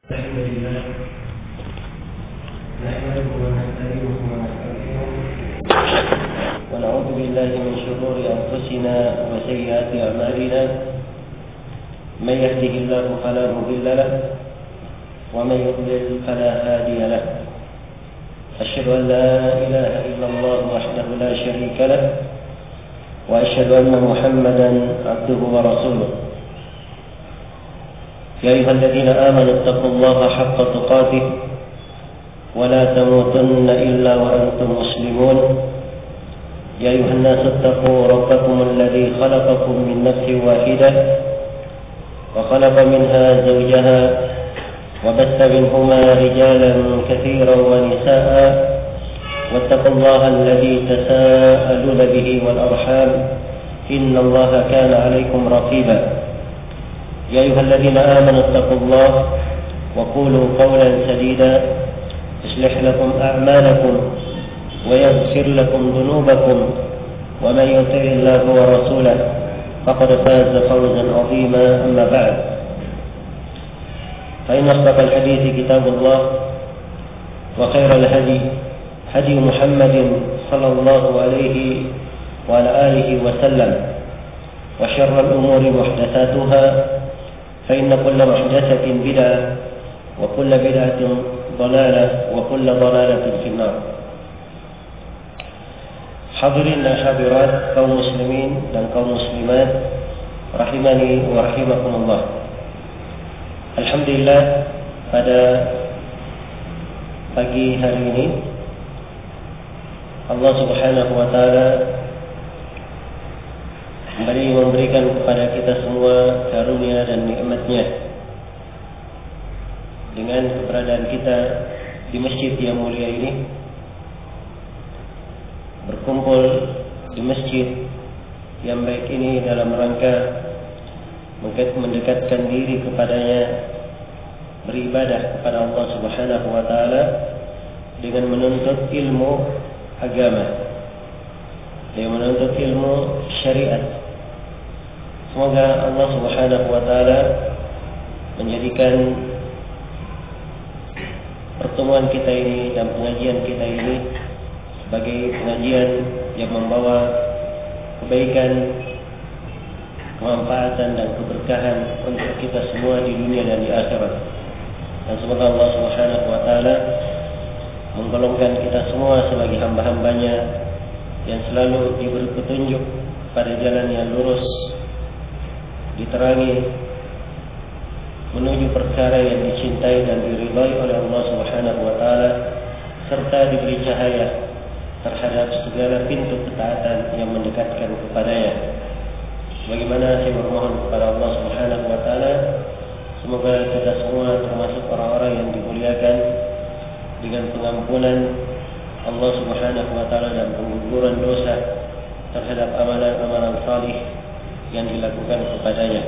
الحمد لله نحمده ونستعينه ونستغفره ونعوذ بالله من شرور أنفسنا وسيئات أعمالنا من يهده الله فلا مضل له ومن يضلل فلا هادي له أشهد أن لا إله إلا الله وحده لا شريك له وأشهد أن محمدا عبده ورسوله يا أيها الذين آمنوا اتقوا الله حق تقاته ولا تموتن إلا وأنتم مسلمون يا أيها الناس اتقوا ربكم الذي خلقكم من نفس واحدة وخلق منها زوجها وبث منهما رجالا كثيرا ونساء واتقوا الله الذي تساءلون به والأرحام إن الله كان عليكم رقيبا يا أيها الذين آمنوا اتقوا الله وقولوا قولا سديدا يصلح لكم أعمالكم ويغفر لكم ذنوبكم ومن يطع الله ورسوله فقد فاز فوزا عظيما أما بعد فإن أصدق الحديث كتاب الله وخير الهدي هدي محمد صلى الله عليه وعلى آله وسلم وشر الأمور محدثاتها فإن كل محدثة بدعة وكل بدعة ضلالة وكل ضلالة في النار. Hadirin dan hadirat kaum muslimin dan kaum muslimat rahimani wa rahimakumullah. Alhamdulillah pada pagi hari ini Allah Subhanahu wa taala kembali memberikan kepada kita semua karunia dan nikmat-Nya dengan keberadaan kita di masjid yang mulia ini, berkumpul di masjid yang baik ini dalam rangka mendekatkan diri kepadanya, beribadah kepada Allah Subhanahu wa taala dengan menuntut ilmu agama, dengan menuntut ilmu syariat. Semoga Allah Subhanahu wa taala menjadikan pertemuan kita ini dan pengajian kita ini sebagai pengajian yang membawa kebaikan, kemanfaatan dan keberkahan untuk kita semua di dunia dan di akhirat. Dan semoga Allah Subhanahu wa taala menggolongkan kita semua sebagai hamba-hambanya yang selalu diberi petunjuk pada jalan yang lurus, diterangi menuju perkara yang dicintai dan diridhai oleh Allah Subhanahu wa taala, serta diberi cahaya terhadap segala pintu ketaatan yang mendekatkan kepadanya. Sebagaimana saya bermohon kepada Allah Subhanahu wa taala, semoga kita semua termasuk orang-orang yang dimuliakan dengan pengampunan Allah Subhanahu wa taala dan pengguguran dosa terhadap amalan-amalan salih yang dilakukan kepadanya.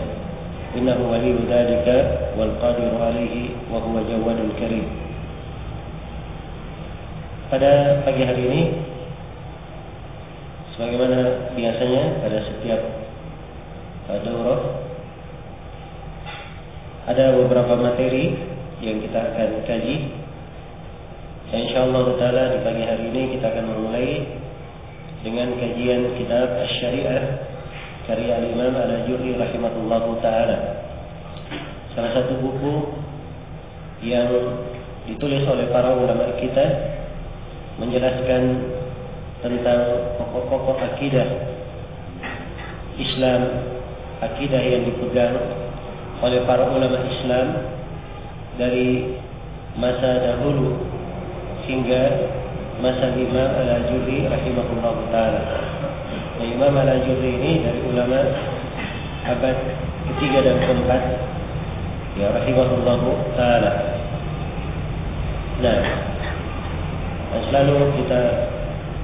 Innahu waliyyu dzalika wal qadiru alaihi wa huwa jawadul karim. Pada pagi hari ini, sebagaimana biasanya pada setiap daurah, ada beberapa materi yang kita akan kaji. Insyaallah taala di pagi hari ini kita akan memulai dengan kajian kitab Asy-Syari'ah karya Imam Al-Ajurri rahimahullahu taala. Salah satu buku yang ditulis oleh para ulama kita menjelaskan tentang pokok-pokok akidah Islam, akidah yang dipegang oleh para ulama Islam dari masa dahulu hingga masa Imam Al-Ajurri rahimahullahu taala. Imam Al-Ajurri ini dari ulama abad ketiga dan keempat, ya rahimahullahu taala. Nah, selalu kita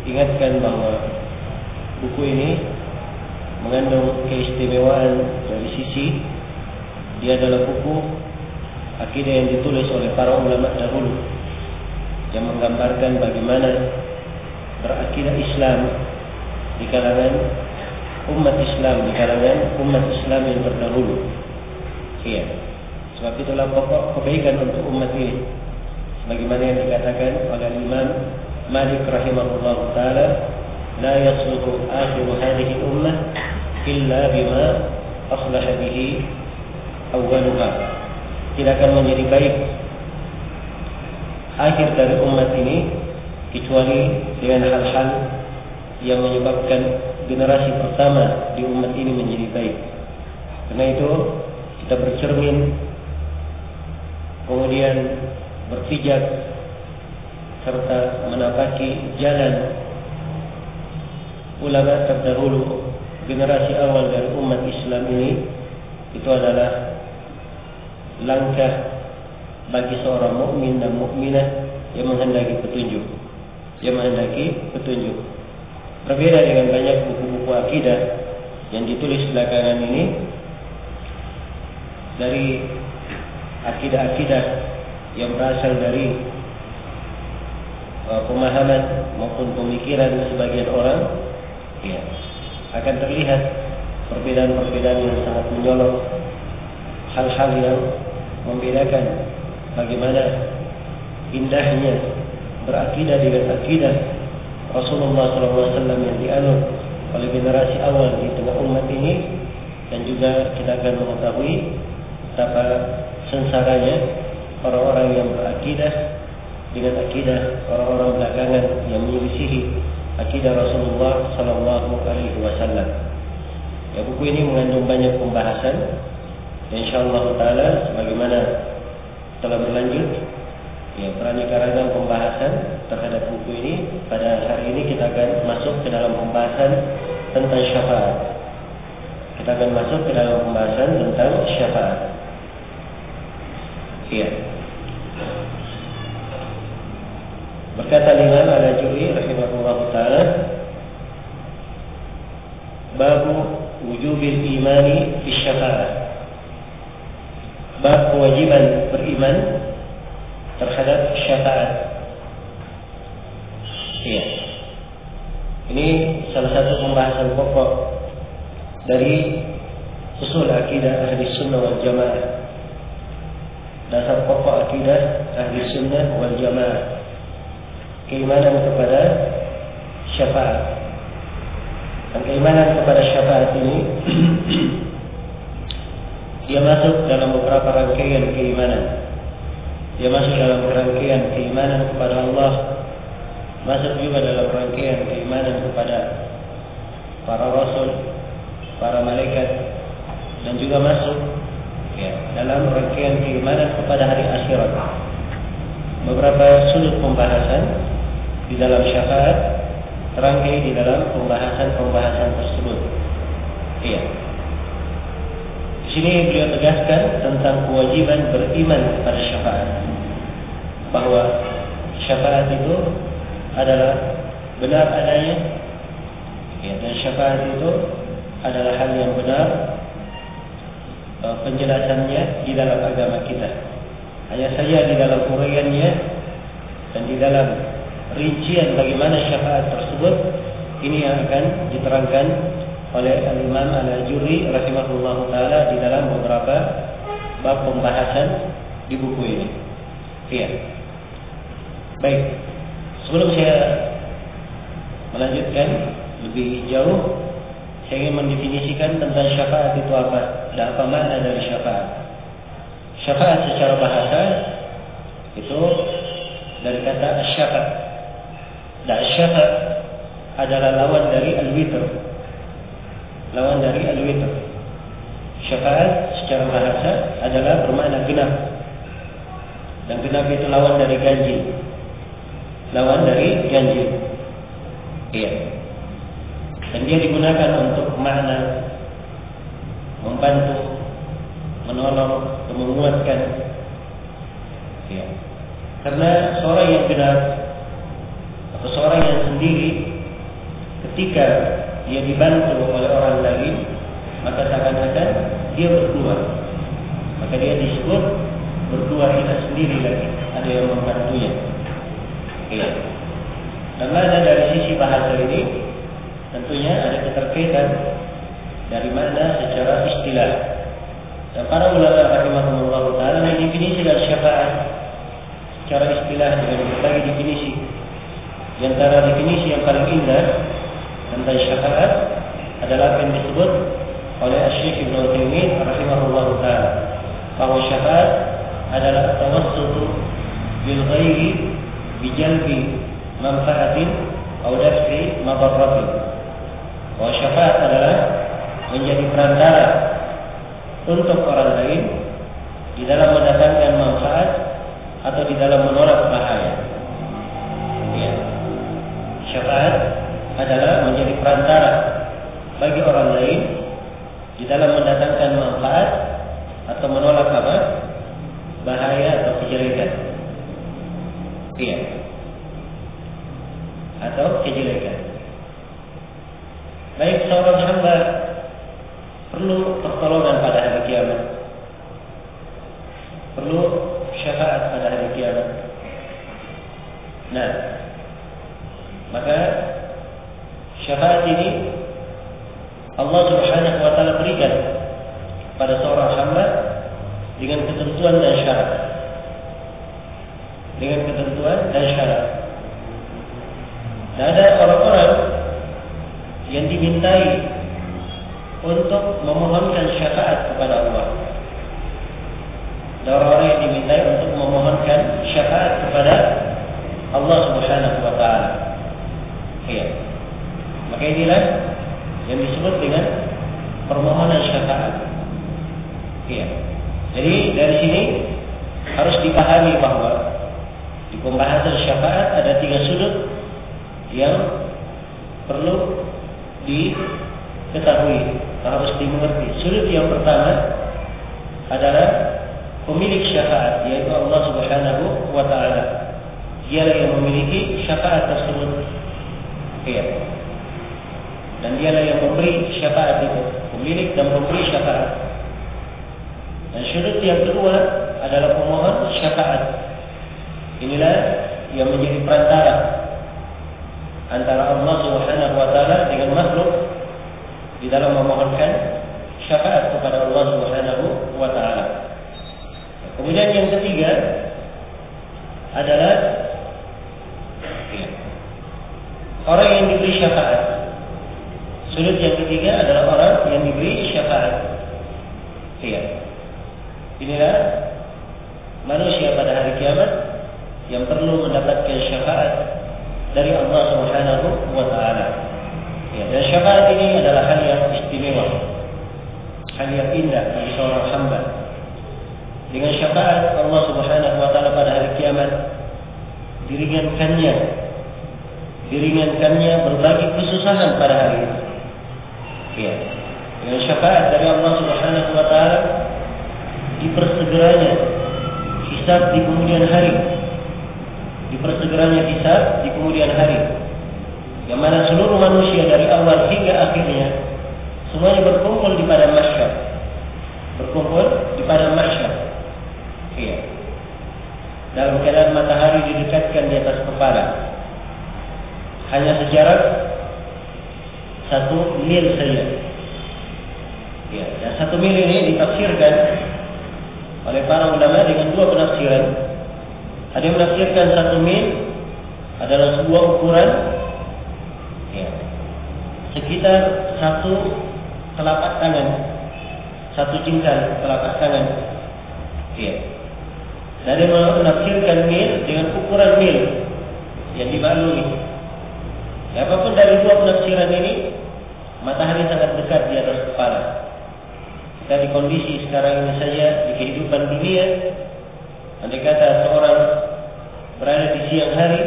ingatkan bahwa buku ini mengandung keistimewaan dari sisi dia adalah buku akidah yang ditulis oleh para ulama dahulu yang menggambarkan bagaimana berakidah Islam di kalangan umat Islam, di kalangan umat Islam yang terdahulu. Iya. Sebab itulah pokok kebaikan untuk umat ini. Sebagaimana yang dikatakan oleh Imam Malik rahimahullah taala, la yasluhu akhiru hadhihi ummah illa bima aslaha bihi awwaluha. Tidak akan menjadi baik akhir dari umat ini kecuali dengan hal-hal yang menyebabkan generasi pertama di umat ini menjadi baik. Karena itu kita bercermin, kemudian berpijak serta menapaki jalan ulama terdahulu, generasi awal dari umat Islam ini, itu adalah langkah bagi seorang mukmin dan mukminah yang menghendaki petunjuk. Berbeda dengan banyak buku-buku akidah yang ditulis belakangan ini, dari akidah-akidah yang berasal dari pemahaman maupun pemikiran sebagian orang, ya, akan terlihat perbedaan-perbedaan yang sangat menyolok, hal-hal yang membedakan bagaimana indahnya berakidah dengan akidah Rasulullah SAW yang dianut oleh generasi awal di tengah umat ini, dan juga kita akan mengetahui betapa sengsaranya orang-orang yang berakidah dengan akidah orang-orang belakangan yang menyelisihi akidah Rasulullah SAW. Ya, buku ini mengandung banyak pembahasan, dan insyaallah taala sebagaimana telah berlanjut, ya, beraneka ragam pembahasan terhadap buku ini. Pada hari ini kita akan masuk ke dalam pembahasan tentang syafaat. Iya. Berkata Imam Al-Ajuri rahimahullah taala, babu wujubil imani fi syafaat. Bab kewajiban beriman terhadap syafaat. Iya. Ini salah satu pembahasan pokok dari usul akidah ahli sunnah wal jamaah. Dasar pokok akidah ahli sunnah wal jamaah, keimanan kepada syafaat. Dan keimanan kepada syafaat ini dia masuk dalam beberapa rangkaian keimanan. Dia masuk dalam rangkaian keimanan kepada Allah, masuk juga dalam rangkaian keimanan kepada para rasul, para malaikat, dan juga masuk, ya, dalam rangkaian keimanan kepada hari akhirat. Beberapa sudut pembahasan di dalam syafaat terangkai di dalam pembahasan tersebut. Iya. Di sini beliau tegaskan tentang kewajiban beriman kepada syafaat, bahwa syafaat itu adalah benar adanya, ya, dan syafaat itu adalah hal yang benar penjelasannya di dalam agama kita. Hanya saja di dalam uraiannya dan di dalam rincian bagaimana syafaat tersebut, ini yang akan diterangkan oleh Al-Imam Al-Ajuri rahimahullah ta'ala di dalam beberapa bab pembahasan di buku ini. Iya. Baik, sebelum saya melanjutkan lebih jauh, saya ingin mendefinisikan tentang syafaat itu apa, dan apa makna dari syafaat. Syafaat secara bahasa itu dari kata asyafa. Dan asyafa adalah lawan dari al-witr. Syafaat secara bahasa adalah bermakna genap. Dan genap itu lawan dari ganjil. Iya. Dan dia digunakan untuk makna membantu, menolong, dan menguatkan. Ya. Karena seorang yang benar atau seorang yang sendiri, ketika dia dibantu oleh orang lain, maka seakan-akan dia berdua. Maka dia disebut berdua, tidak sendiri lagi, ada yang membantunya. Ya. Dan makna dari sisi bahasa ini tentunya ada keterkaitan dari makna secara istilah. Dan para ulama rahimahumullah taala mendefinisikan syafaat secara istilah dengan berbagai definisi. Di antara definisi yang paling indah tentang syafaat adalah apa yang disebut oleh Syekh Ibnu Utsaimin rahimahullah taala, bahwa syafaat adalah tawassutu bil ghairi bi jalbi manfaatin atau daf'i madarratin. Bahwa syafaat adalah menjadi perantara untuk orang lain di dalam mendatangkan manfaat atau di dalam menolak bahaya. Ya. Syafaat adalah menjadi perantara bagi orang lain di dalam mendatangkan manfaat atau menolak apa? Bahaya atau kejelekan. Iya. Atau kejelekan. Baik seorang hamba perlu pertolongan pada hari kiamat, perlu syafaat pada hari kiamat. Nah, maka syafaat ini Allah Subhanahu wa taala berikan pada seorang hamba dengan ketentuan dan syarat. Dengan ketentuan dan syarat. Dan ada orang-orang yang dimintai untuk memohonkan syafaat kepada Allah. Ada orang-orang yang dimintai untuk memohonkan syafaat kepada Allah Subhanahu wa taala. Iya. Maka inilah yang disebut dengan permohonan syafaat. Iya. Jadi dari sini harus dipahami bahwa di pembahasan syafaat ada 3 sudut yang perlu diketahui, harus dimengerti. Sudut yang pertama adalah pemilik syafaat, yaitu Allah Subhanahu wa taala. Dialah yang memiliki syafaat tersebut. Iya. Dan dialah yang memberi syafaat itu, pemilik dan pemberi syafaat. Dan sudut yang kedua adalah pemohon syafaat. Inilah yang menjadi perantara antara Allah Subhanahu wa taala dengan makhluk di dalam memohonkan syafaat kepada Allah Subhanahu wa taala. Kemudian yang ketiga adalah orang yang diberi syafaat. Sudut yang ketiga adalah orang yang diberi syafaat. Iya. Inilah manusia pada hari kiamat yang perlu mendapatkan syafaat dari Allah Subhanahu wa taala. Ya, dan syafaat ini adalah hal yang istimewa, hal yang indah bagi seorang hamba. Dengan syafaat Allah Subhanahu wa taala pada hari kiamat diringankannya berbagi kesusahan pada hari itu. Ya. Dengan syafaat dari Allah Subhanahu wa taala dipersegeranya hisab di kemudian hari. Dipersegeranya hisab di kemudian hari. Yang mana seluruh manusia dari awal hingga akhirnya semuanya berkumpul di padang mahsyar. Iya. Dalam keadaan matahari didekatkan di atas kepala. Hanya sejarak 1 mil saja. Ya, dan 1 mil ini ditafsirkan oleh para ulama dengan 2 penafsiran. Ada yang menafsirkan 1 mil adalah sebuah ukuran ya, sekitar 1 telapak tangan, 1 jengkal telapak tangan. Ya. Dan ada yang menafsirkan mil dengan ukuran mil yang dimaklumi. Ya, apapun dari 2 penafsiran ini, matahari sangat dekat di atas kepala. Kita di kondisi sekarang ini saja di kehidupan dunia, andai kata seorang berada di siang hari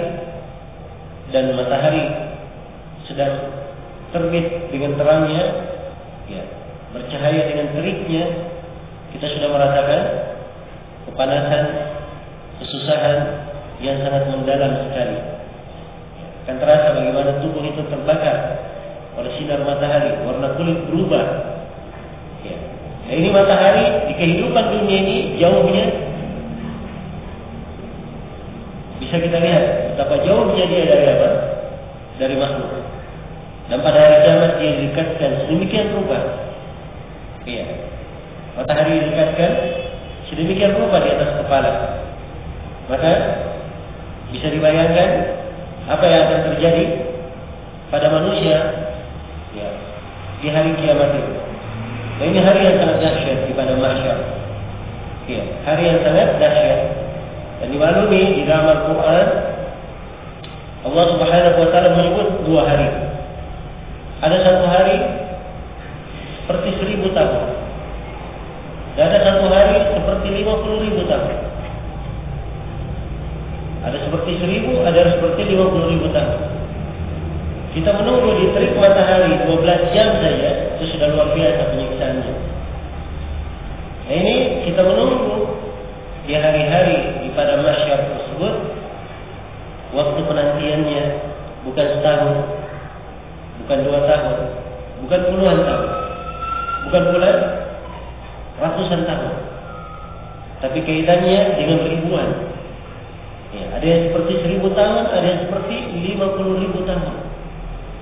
dan matahari sedang terbit dengan terangnya, ya, bercahaya dengan teriknya, kita sudah merasakan kepanasan, kesusahan yang sangat mendalam sekali. Akan terasa bagaimana tubuh itu terbakar oleh sinar matahari, warna kulit berubah. Ya. Nah, ini matahari di kehidupan dunia ini jauhnya bisa kita lihat betapa jauhnya dia dari apa? Dari makhluk. Dan pada hari kiamat dia didekatkan sedemikian rupa. Iya. matahari didekatkan sedemikian rupa di atas kepala. Maka bisa dibayangkan apa yang akan terjadi pada manusia ya, di hari kiamat itu. Nah, ini hari yang sangat dahsyat di padang mahsyar. Ya, hari yang sangat dahsyat. Dan dimaklumi di dalam Al-Quran Allah Subhanahu wa Ta'ala menyebut 2 hari. Ada satu hari seperti 1000 tahun. Dan ada satu hari seperti 50.000 tahun. Ada seperti 1000, ada seperti 50.000 tahun. Kita menunggu di terik matahari 12 jam saja, itu sudah luar biasa penyiksaannya. Nah ini kita menunggu di hari-hari di padang mahsyar tersebut, waktu penantiannya bukan setahun, bukan 2 tahun, bukan puluhan tahun, bukan pula ratusan tahun, tapi kaitannya dengan ribuan. Ya, ada yang seperti 1000 tahun, ada yang seperti 50.000 tahun.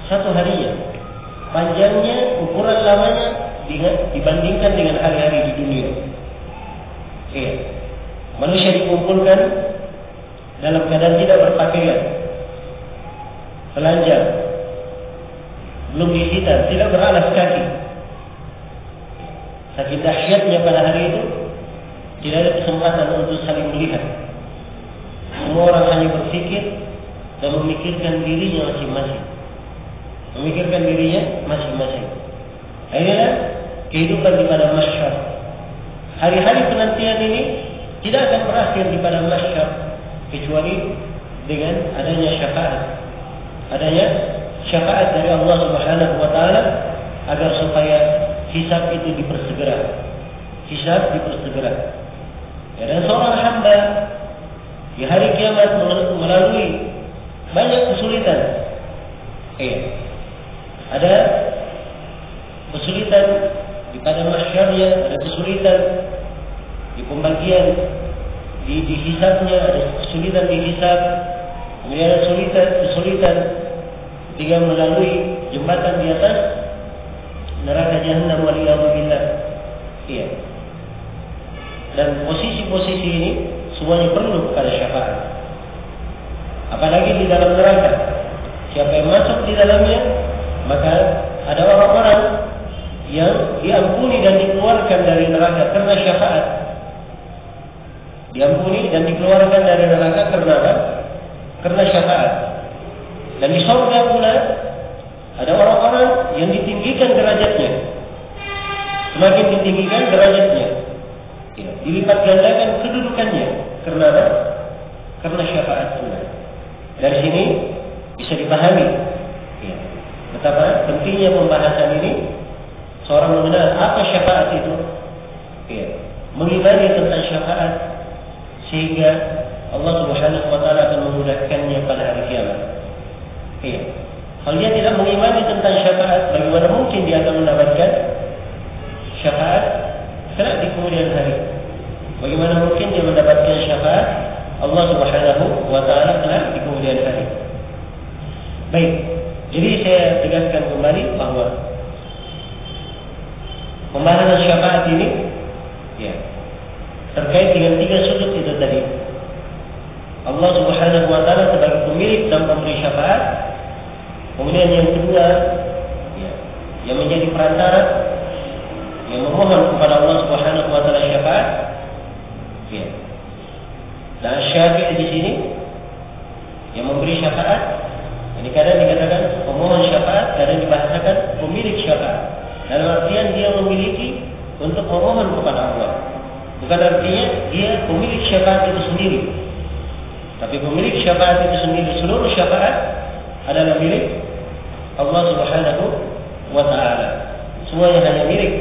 Satu harinya, panjangnya, ukuran lamanya dibandingkan dengan hari-hari di dunia. Ya, manusia dikumpulkan dalam keadaan tidak berpakaian, telanjang, belum dihitan, tidak beralas kaki. Saking dahsyatnya pada hari itu, tidak ada kesempatan untuk saling melihat. Semua orang hanya berpikir dan memikirkan dirinya masing-masing. Memikirkan dirinya masing-masing. Inilah kehidupan di padang mahsyar. Hari-hari penantian ini tidak akan berakhir di padang mahsyar kecuali dengan adanya syafaat. Adanya syafaat dari Allah Subhanahu wa Ta'ala agar supaya hisab itu dipersegera. Hisab dipersegera. Ya, dan seorang hamba di hari kiamat melalui banyak kesulitan. Ada kesulitan di padang mahsyarnya, ada kesulitan di pembagian di hisabnya, ada kesulitan di hisab, kemudian ada kesulitan ketika melalui jembatan di atas neraka jahanam waliyadzubillah. Iya. Dan posisi-posisi ini semuanya perlu kepada syafaat. Apalagi di dalam neraka, siapa yang masuk di dalamnya, maka ada orang-orang yang diampuni dan dikeluarkan dari neraka karena syafaat. Diampuni dan dikeluarkan dari neraka karena apa? Karena syafaat. Dan di surga pula ada orang-orang yang ditinggikan derajatnya. Semakin ditinggikan derajatnya, ya, dilipat gandakan kedudukannya. Karena apa? Karena syafaat pula. Dari sini bisa dipahami ya, betapa pentingnya pembahasan ini. Seorang mengenal apa syafaat itu, ya, mengimani tentang syafaat, sehingga Allah Subhanahu wa Ta'ala akan memudahkannya pada hari kiamat. Ya. Kalau dia tidak mengimani tentang syafaat, bagaimana mungkin dia akan mendapatkan syafaat kelak di kemudian hari? Bagaimana mungkin dia mendapatkan syafaat Allah Subhanahu wa Ta'ala kelak di kemudian hari? Baik, jadi saya tegaskan kembali bahwa pembahasan syafaat ini ya, terkait dengan 3 sudut itu tadi. Allah Subhanahu wa Ta'ala sebagai pemilik dan pemberi syafaat. Kemudian yang kedua ya, yang menjadi perantara yang memohon kepada Allah Subhanahu wa Ta'ala syafaat. Ya. Dan syafi'i di sini yang memberi syafaat. Ini kadang dikatakan pemohon syafaat, kadang dibahasakan pemilik syafaat. Dalam artian dia memiliki untuk memohon kepada Allah. Bukan artinya dia pemilik syafaat itu sendiri. Tapi pemilik syafaat itu sendiri, seluruh syafaat adalah milik Allah Subhanahu wa Ta'ala. Semuanya hanya milik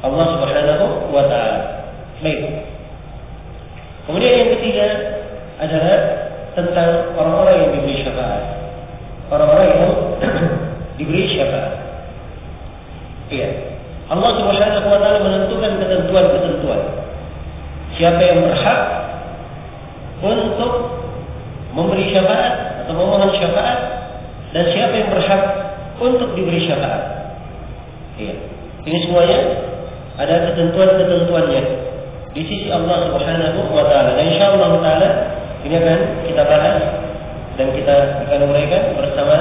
Allah Subhanahu wa Ta'ala. Baik. Kemudian yang ketiga adalah tentang orang-orang yang diberi syafaat. Orang-orang yang diberi syafaat. Iya. Allah Subhanahu wa Ta'ala menentukan ketentuan-ketentuan. Siapa yang berhak untuk memberi syafaat atau memohon syafaat, dan siapa yang berhak untuk diberi syafaat. Iya. Ini semuanya ada ketentuan-ketentuannya di sisi Allah Subhanahu wa taala. Dan insyaallah taala ini akan kita bahas dan kita akan uraikan bersama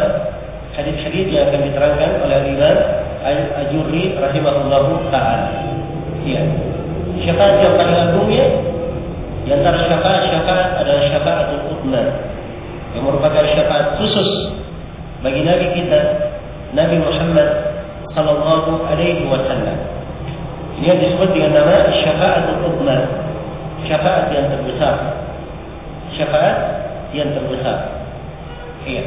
hadis-hadis yang akan diterangkan oleh Imam Al-Ajurri rahimahullahu taala. Iya. Syafaat yang paling agungnya di antara syafaat adalah syafaatul uzma, yang merupakan syafaat khusus bagi Nabi kita, Nabi Muhammad sallallahu alaihi wasallam. Ini yang disebut dengan nama syafaatul uzma, syafaat yang terbesar. Syafaat yang terbesar. Iya.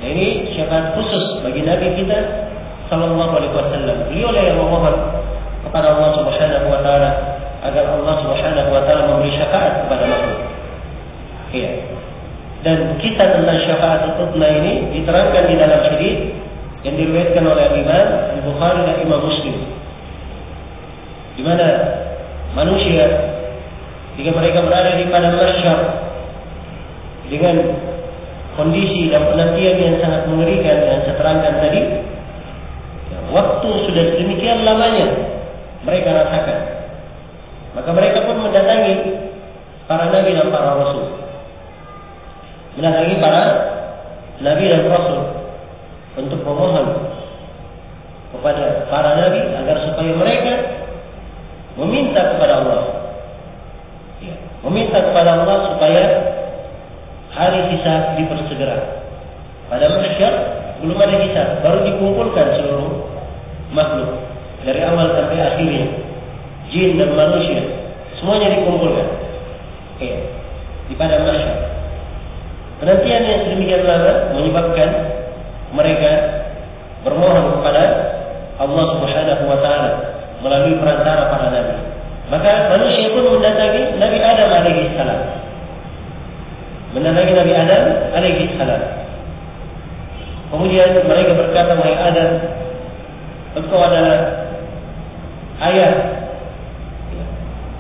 Nah, ini syafaat khusus bagi Nabi kita sallallahu alaihi wasallam. Beliau yang memohon kepada Allah Subhanahu wa taala agar Allah Subhanahu wa taala memberi syafaat kepada makhluk. Iya. Dan kisah tentang syafaat uzma ini diterangkan di dalam hadis yang diriwayatkan oleh Imam Al-Bukhari dan Imam Muslim. Di mana manusia jika mereka berada di padang mahsyar dengan kondisi dan penantian yang sangat mengerikan yang saya terangkan tadi, waktu sudah sedemikian lamanya mereka rasakan, maka mereka pun mendatangi para nabi dan para rasul, mendatangi para nabi dan rasul untuk memohon kepada para nabi agar supaya mereka meminta kepada Allah, meminta kepada Allah supaya hari hisab dipersegera. Pada mahsyar belum ada hisab, baru dikumpulkan seluruh makhluk dari awal sampai akhirnya, jin dan manusia semuanya dikumpulkan. Di pada mahsyar. Penantian yang sedemikian lama menyebabkan mereka bermohon kepada Allah Subhanahu wa taala melalui perantara para nabi. Maka manusia pun mendatangi Nabi Adam alaihi salam. Mendatangi Nabi Adam alaihi salam. Kemudian mereka berkata, wahai Adam, engkau adalah ayah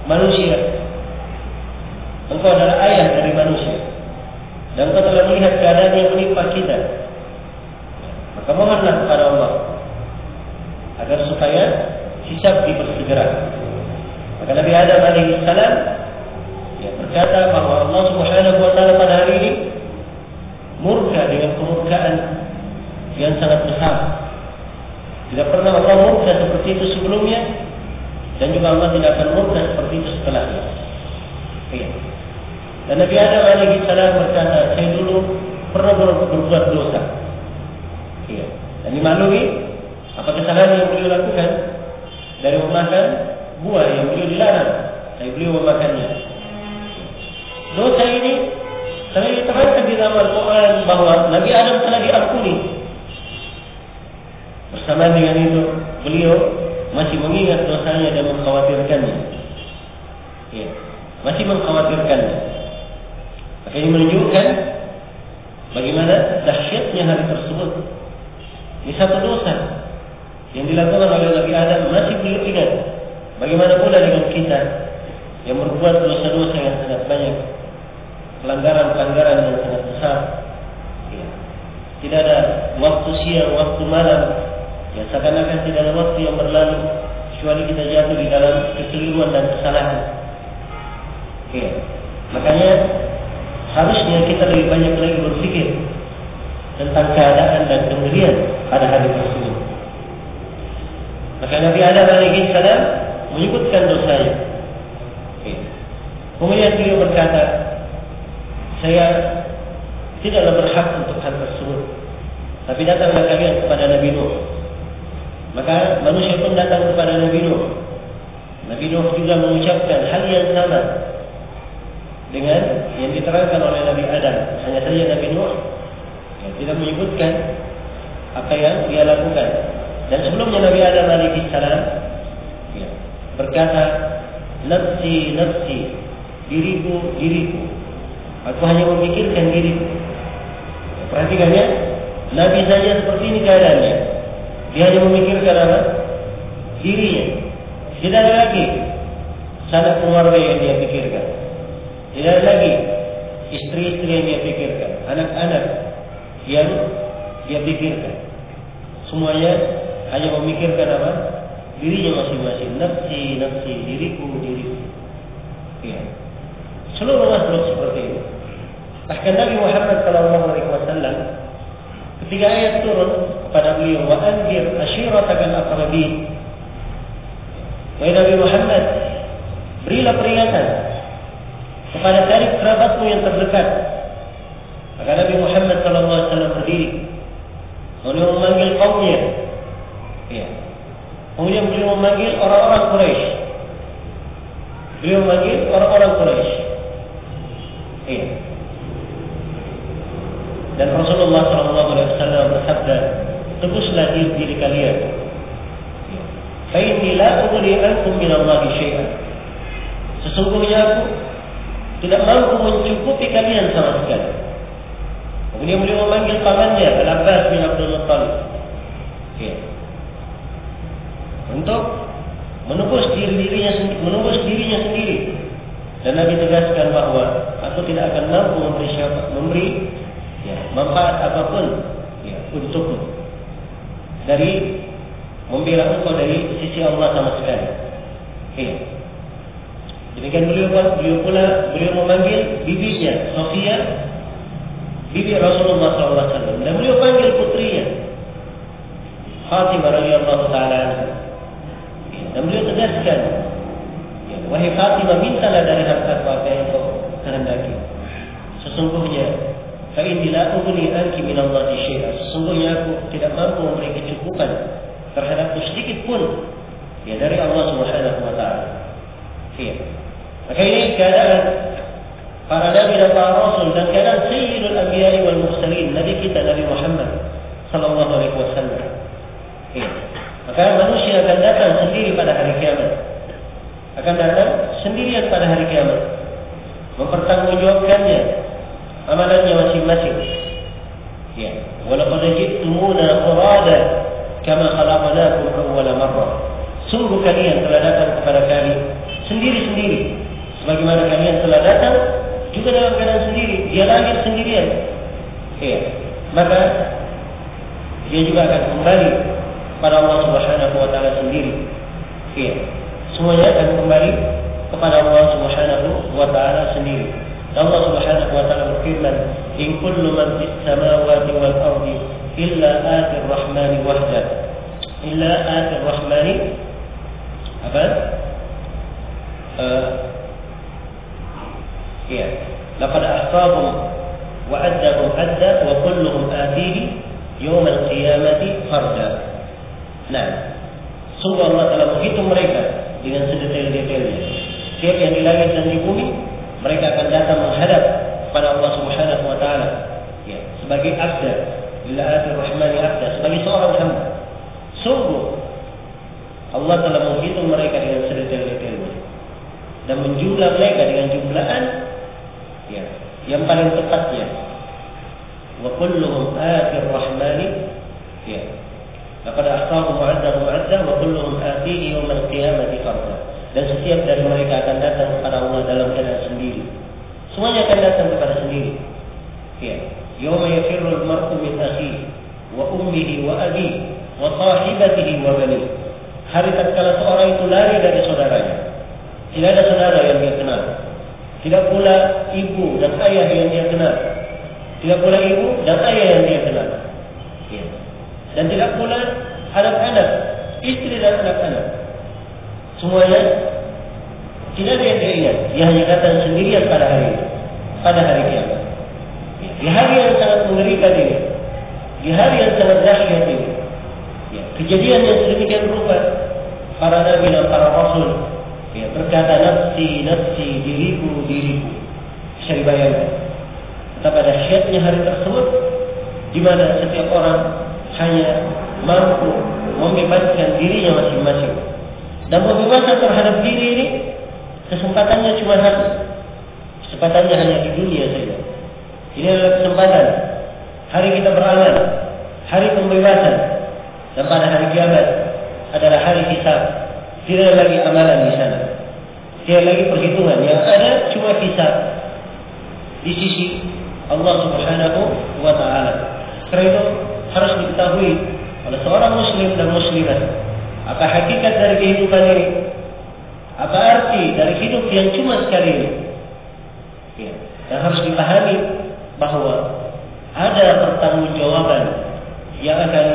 manusia. Engkau adalah ayah dari manusia. Dan engkau telah melihat keadaan yang menimpa kita. Maka mohonlah kepada Allah agar supaya hisab dipersegera. Maka Nabi Adam alaihi salam berkata bahwa Allah Subhanahu wa taala pada hari ini murka dengan kemurkaan yang sangat besar. Tidak pernah Allah murka seperti itu sebelumnya, dan juga Allah tidak akan murka seperti itu setelahnya. Dan Nabi Adam alaihi salam berkata, saya dulu pernah berbuat dosa. Dan dimaklumi apa kesalahan yang beliau lakukan dari memakan buah yang beliau dilarang, tapi beliau memakannya. Dosa ini telah diterangkan di dalam Al-Quran bahwa Nabi Adam telah diampuni. Bersama dengan itu, beliau masih mengingat dosanya dan mengkhawatirkannya. Masih mengkhawatirkannya. Maka ini menunjukkan bagaimana dahsyatnya hari tersebut. Ini satu dosa yang dilakukan oleh Nabi Adam, masih beliau ingat. Bagaimana pula dengan kita yang berbuat dosa-dosa yang sangat banyak, pelanggaran-pelanggaran yang sangat besar. Tidak ada waktu siang, waktu malam, seakan-akan tidak ada waktu yang berlalu kecuali kita jatuh di dalam kekeliruan dan kesalahan. Makanya harusnya kita lebih banyak lagi berpikir tentang keadaan dan kengerian pada hari tersebut. Maka Nabi Adam alaihi salam menyebutkan dosanya. Kemudian beliau berkata, saya tidaklah berhak untuk hal tersebut. Tapi datanglah kalian kepada Nabi Nuh. Maka manusia pun datang kepada Nabi Nuh. Nabi Nuh juga mengucapkan hal yang sama dengan yang diterangkan oleh Nabi Adam. Hanya saja Nabi Nuh tidak menyebutkan apa yang dia lakukan. Dan sebelumnya Nabi Adam alaihi salam berkata, nafsi, nafsi, diriku, diriku. Aku hanya memikirkan diriku. Perhatikan ya, Nabi saja seperti ini keadaannya. Dia hanya memikirkan apa? Dirinya. Tidak ada lagi sanak keluarga yang dia pikirkan. Tidak ada lagi istri-istri yang dia pikirkan, anak-anak yang dia pikirkan. Semuanya hanya memikirkan apa? dirinya masing-masing. Nafsi, nafsi, diriku, diriku. Ya. Seluruh makhluk seperti itu. Bahkan Nabi Muhammad SAW ketika ayat turun kepada beliau, wa anzir ashiratakal aqrabin. Wahai Nabi Muhammad, berilah peringatan kepada karib kerabatmu yang terdekat. Maka Nabi Muhammad SAW berdiri, beliau memanggil kaumnya. Ya. Kemudian beliau memanggil orang-orang Quraisy. Beliau memanggil orang-orang Quraisy. Iya. Dan Rasulullah SAW bersabda, tebuslah diri kalian. Fa inni la ughni ankum min Allah syai'an. Sesungguhnya aku tidak mampu mencukupi kalian sama sekali. Kemudian beliau memanggil pamannya Al-Abbas bin Abdul Muttalib. Ya. Untuk menebus dirinya sendiri. Dan Nabi tegaskan bahwa aku tidak akan mampu memberi manfaat apapun untukmu dari membela engkau dari sisi Allah sama sekali. Iya. Demikian beliau memanggil bibinya Sofia, bibi Rasulullah SAW, dan beliau panggil putrinya Fatimah radhiyallahu taala anha. Dan beliau tegaskan, wahai Fatimah, mintalah dari harta apa yang kau kehendaki. Sesungguhnya, fa inni la ughni anki min Allah syai'an. Sesungguhnya aku tidak mampu memberi kecukupan terhadapmu sedikit pun dari Allah Subhanahu wa taala. Iya. Maka ini keadaan para nabi dan para rasul dan keadaan sayyidul anbiya'i wal mursalin, nabi kita Nabi Muhammad sallallahu alaihi wasallam. Iya. Maka manusia akan datang sendiri pada hari kiamat. Akan datang sendirian pada hari kiamat. Mempertanggungjawabkannya amalannya masing-masing. Ya, walaqad ji'tumuna furada kama khalaqnakum awwala marrah. Sungguh kalian telah datang kepada kami sendiri-sendiri, sebagaimana kalian telah datang juga dalam keadaan sendiri. Dia lahir sendirian. Ya, maka dia juga akan kembali pada Allah Subhanahu wa taala sendiri. Ya, semuanya akan kembali kepada Allah Subhanahu wa taala sendiri. Allah Subhanahu wa taala berfirman, "In kullu man fis samawati wal ardi illa atir rahmani wahda." Illa atir rahmani apa? Ya, laqad ahsahum wa addahum adda wa kulluhum atihi yawm al-qiyamati farda. Nah, sungguh Allah telah menghitung mereka dengan sedetail-detailnya. Siapa yang di langit dan di bumi, mereka akan datang menghadap kepada Allah Subhanahu wa taala sebagai abda, ila atir rahmani abda, sebagai seorang hamba. Sungguh Allah telah menghitung mereka dengan sedetail-detailnya dan menjumlah mereka dengan jumlahan yang paling tepatnya. Wa kulluhum atir rahmani laqad ahsahum wa addahum adda wa kulluhum atihi yawm al-qiyamati farda. Dan setiap dari mereka akan datang kepada Allah dalam keadaan sendiri. Semuanya akan datang kepada sendiri. Ya. Yawma yafirru al-mar'u min akhihi wa ummihi wa abihi wa sahibatihi wa banihi. Hari tatkala seorang itu lari dari saudaranya. Tidak ada saudara yang dia kenal. Tidak pula ibu dan ayah yang dia kenal. Tidak pula ibu dan ayah yang dia kenal. Ya. Dan tidak pula anak-anak, istri dan anak-anak. Semuanya tidak ada yang dia ingat. Dia hanya datang sendirian pada hari itu, pada hari kiamat. Di hari yang sangat mengerikan ini, di hari yang sangat dahsyat ini, kejadian yang sedemikian rupa, para nabi dan para rasul berkata nafsi, nafsi, diriku, diriku. Bisa dibayangkan betapa dahsyatnya hari tersebut, di mana setiap orang hanya mampu membebaskan dirinya masing-masing. Dan pembebasan terhadap diri ini kesempatannya cuma satu. Kesempatannya hanya di dunia saja. Ini adalah kesempatan hari kita beramal, hari pembebasan. Dan pada hari kiamat adalah hari hisab. Tidak ada lagi amalan di sana. Tidak lagi perhitungan. Yang ada cuma hisab di sisi Allah Subhanahu wa taala. Karena itu harus diketahui oleh seorang muslim dan muslimah Apa hakikat dari kehidupan ini? Apa arti dari hidup yang cuma sekali ini? Ya. Dan harus dipahami bahwa ada pertanggungjawaban yang akan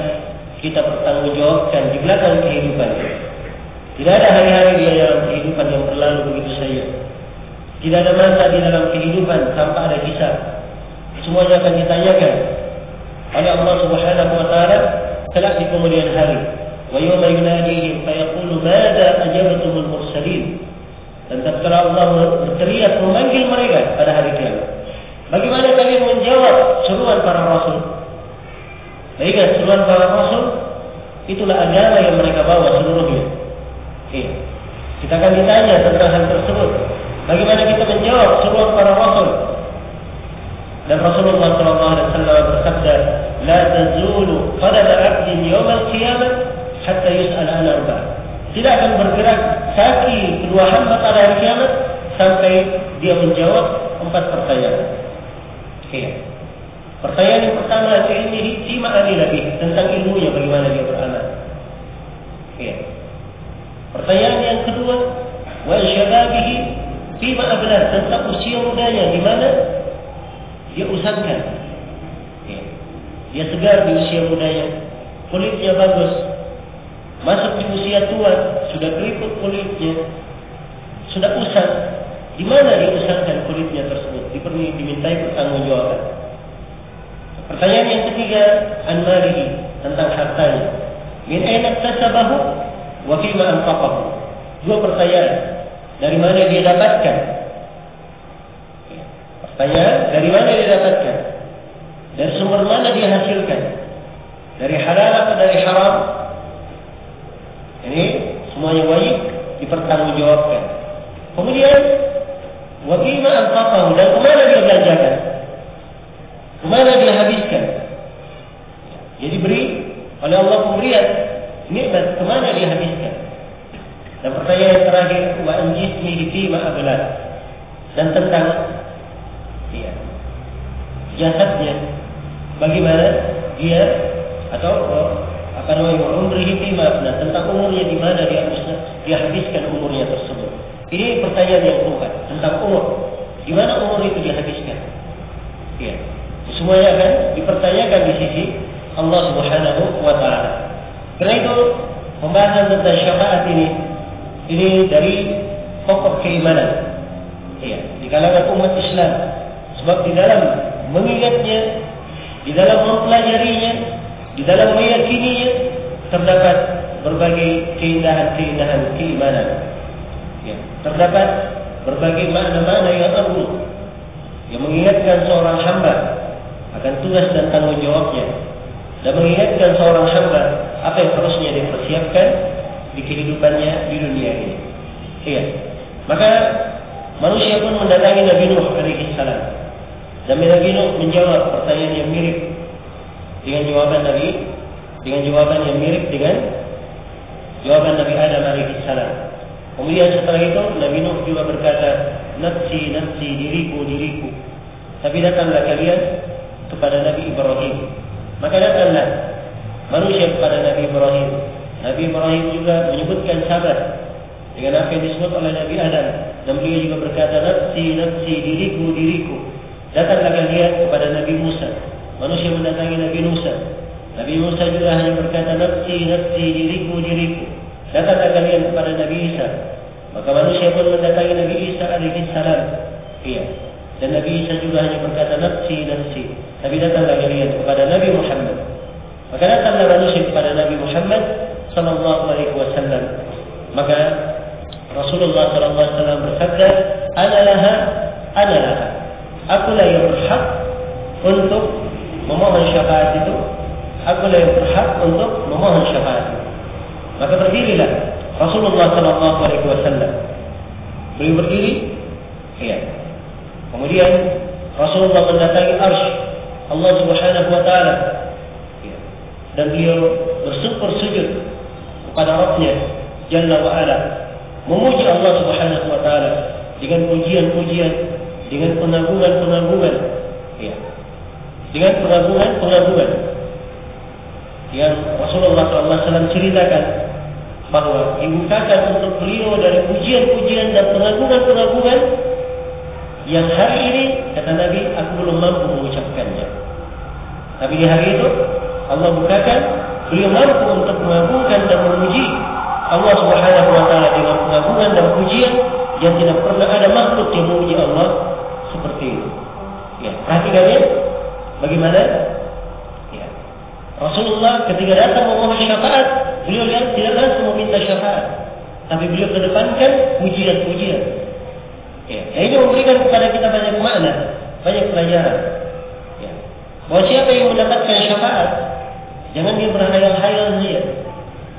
kita pertanggungjawabkan di belakang kehidupan. Tidak ada hari-hari di dalam kehidupan yang berlalu begitu saja. Tidak ada masa di dalam kehidupan tanpa ada hisab. Semuanya akan ditanyakan oleh Allah Subhanahu wa taala kelak di kemudian hari. Wa yawma yunadihim fa yaqulu madza ajabtumul mursalin. Dan tatkala Allah berteriak memanggil mereka pada hari kiamat, bagaimana kalian menjawab seruan para rasul? Baiklah, seruan para rasul itulah agama yang mereka bawa seluruhnya. Kita akan ditanya tentang hal tersebut. Bagaimana kita menjawab seruan para rasul? Dan Rasulullah SAW bersabda, "La tazulu qadama 'abdin yawm al-qiyamah hatta yus'al an arba'." Tidak akan bergerak kaki kedua hamba pada hari kiamat sampai dia menjawab 4 pertanyaan. Pertanyaan yang pertama, ini fima amila bih, tentang ilmunya bagaimana dia beramal. Pertanyaan yang kedua, wa syababihi fima ablah, tentang usia mudanya, di mana dia usangkan. Dia segar di usia mudanya, kulitnya bagus. Masuk di usia tua, sudah keriput kulitnya, sudah usang. Di mana dia usangkan kulitnya tersebut? Dimintai pertanggungjawaban. Pertanyaan yang ketiga, an malihi, tentang hartanya. Min aina iktasabahu wa fima anfaqahu. 2 pertanyaan. Dari mana dia dapatkan? Pertanyaan, dari mana dia dapatkan? Dari sumber mana dia hasilkan? Dari halal atau dari haram? Ini semuanya wajib dipertanggungjawabkan. Kemudian, wa fima anfaqahu, dan kemana dia belanjakan? Kemana dia habiskan? Jadi beri oleh Allah pemberian nikmat, kemana dia habiskan? Dan pertanyaan yang terakhir, wa an jismihi fima ablah, dan tentang jasadnya, bagaimana dia atau umrihi fima ablah, tentang umurnya, di mana dia habiskan umurnya tersebut. Ini pertanyaan yang keempat, tentang umur, di mana umur itu dia habiskan. Semuanya akan dipertanyakan di sisi Allah Subhanahu wa taala. Karena itu pembahasan tentang syafaat ini dari pokok keimanan. Di kalangan umat Islam. Sebab di dalam mengingatnya, di dalam mempelajarinya, di dalam meyakininya terdapat berbagai keindahan-keindahan keimanan. Terdapat berbagai makna-makna yang agung yang mengingatkan seorang hamba akan tugas dan tanggung jawabnya, dan mengingatkan seorang hamba apa yang harusnya dia persiapkan di kehidupannya di dunia ini. Maka manusia pun mendatangi Nabi Nuh alaihi salam, dan Nabi Nuh menjawab pertanyaan yang mirip dengan jawaban yang mirip dengan jawaban Nabi Adam alaihi salam. Kemudian setelah itu Nabi Nuh juga berkata, "Nafsi, nafsi, diriku, diriku." Tapi datanglah kalian kepada Nabi Ibrahim. Maka datanglah manusia kepada Nabi Ibrahim. Nabi Ibrahim juga menyebutkan sabar dengan apa yang disebut oleh Nabi Adam. Dan beliau juga berkata, "Nafsi, nafsi, diriku, diriku." Datanglah kalian kepada Nabi Musa. Manusia mendatangi Nabi Musa. Nabi Musa juga hanya berkata, "Nafsi, nafsi, diriku, diriku." Datanglah kalian kepada Nabi Isa. Maka manusia pun mendatangi Nabi Isa alaihi salam. Dan Nabi Isa juga hanya berkata, "Nafsi, nafsi." Tapi datanglah kalian kepada Nabi Muhammad. Maka datanglah manusia kepada Nabi Muhammad sallallahu alaihi wasallam. Maka Rasulullah sallallahu alaihi wasallam bersabda, "Ana laha, ana laha." Akulah yang berhak untuk memohon syafaat itu. Akulah yang berhak untuk memohon syafaat itu. Maka berdirilah Rasulullah sallallahu alaihi wasallam. Beliau berdiri. Kemudian Rasulullah mendatangi arsy Allah Subhanahu wa taala. Dan beliau bersyukur sujud kepada Rabb-Nya Jalla wa Ala, memuji Allah Subhanahu wa taala dengan pujian-pujian, dengan pengagungan-pengagungan, dengan pengagungan-pengagungan yang Rasulullah SAW ceritakan bahwa dibukakan untuk beliau dari pujian-pujian dan pengagungan-pengagungan yang hari ini, kata Nabi, aku belum mampu mengucapkannya. Tapi di hari itu Allah bukakan, beliau mampu untuk mengagungkan dan memuji Allah Subhanahu wa taala dengan pengagungan dan pujian yang tidak pernah ada makhluk yang memuji Allah seperti itu. Ya, perhatikan ya, bagaimana? Ya. Rasulullah ketika datang memohon syafaat, beliau lihat tidak langsung meminta syafaat, tapi beliau kedepankan pujian-pujian. Ya, ini memberikan kepada kita banyak makna, banyak pelajaran. Ya. Bahwa siapa yang mendapatkan syafaat, jangan dia berhayal-hayal saja.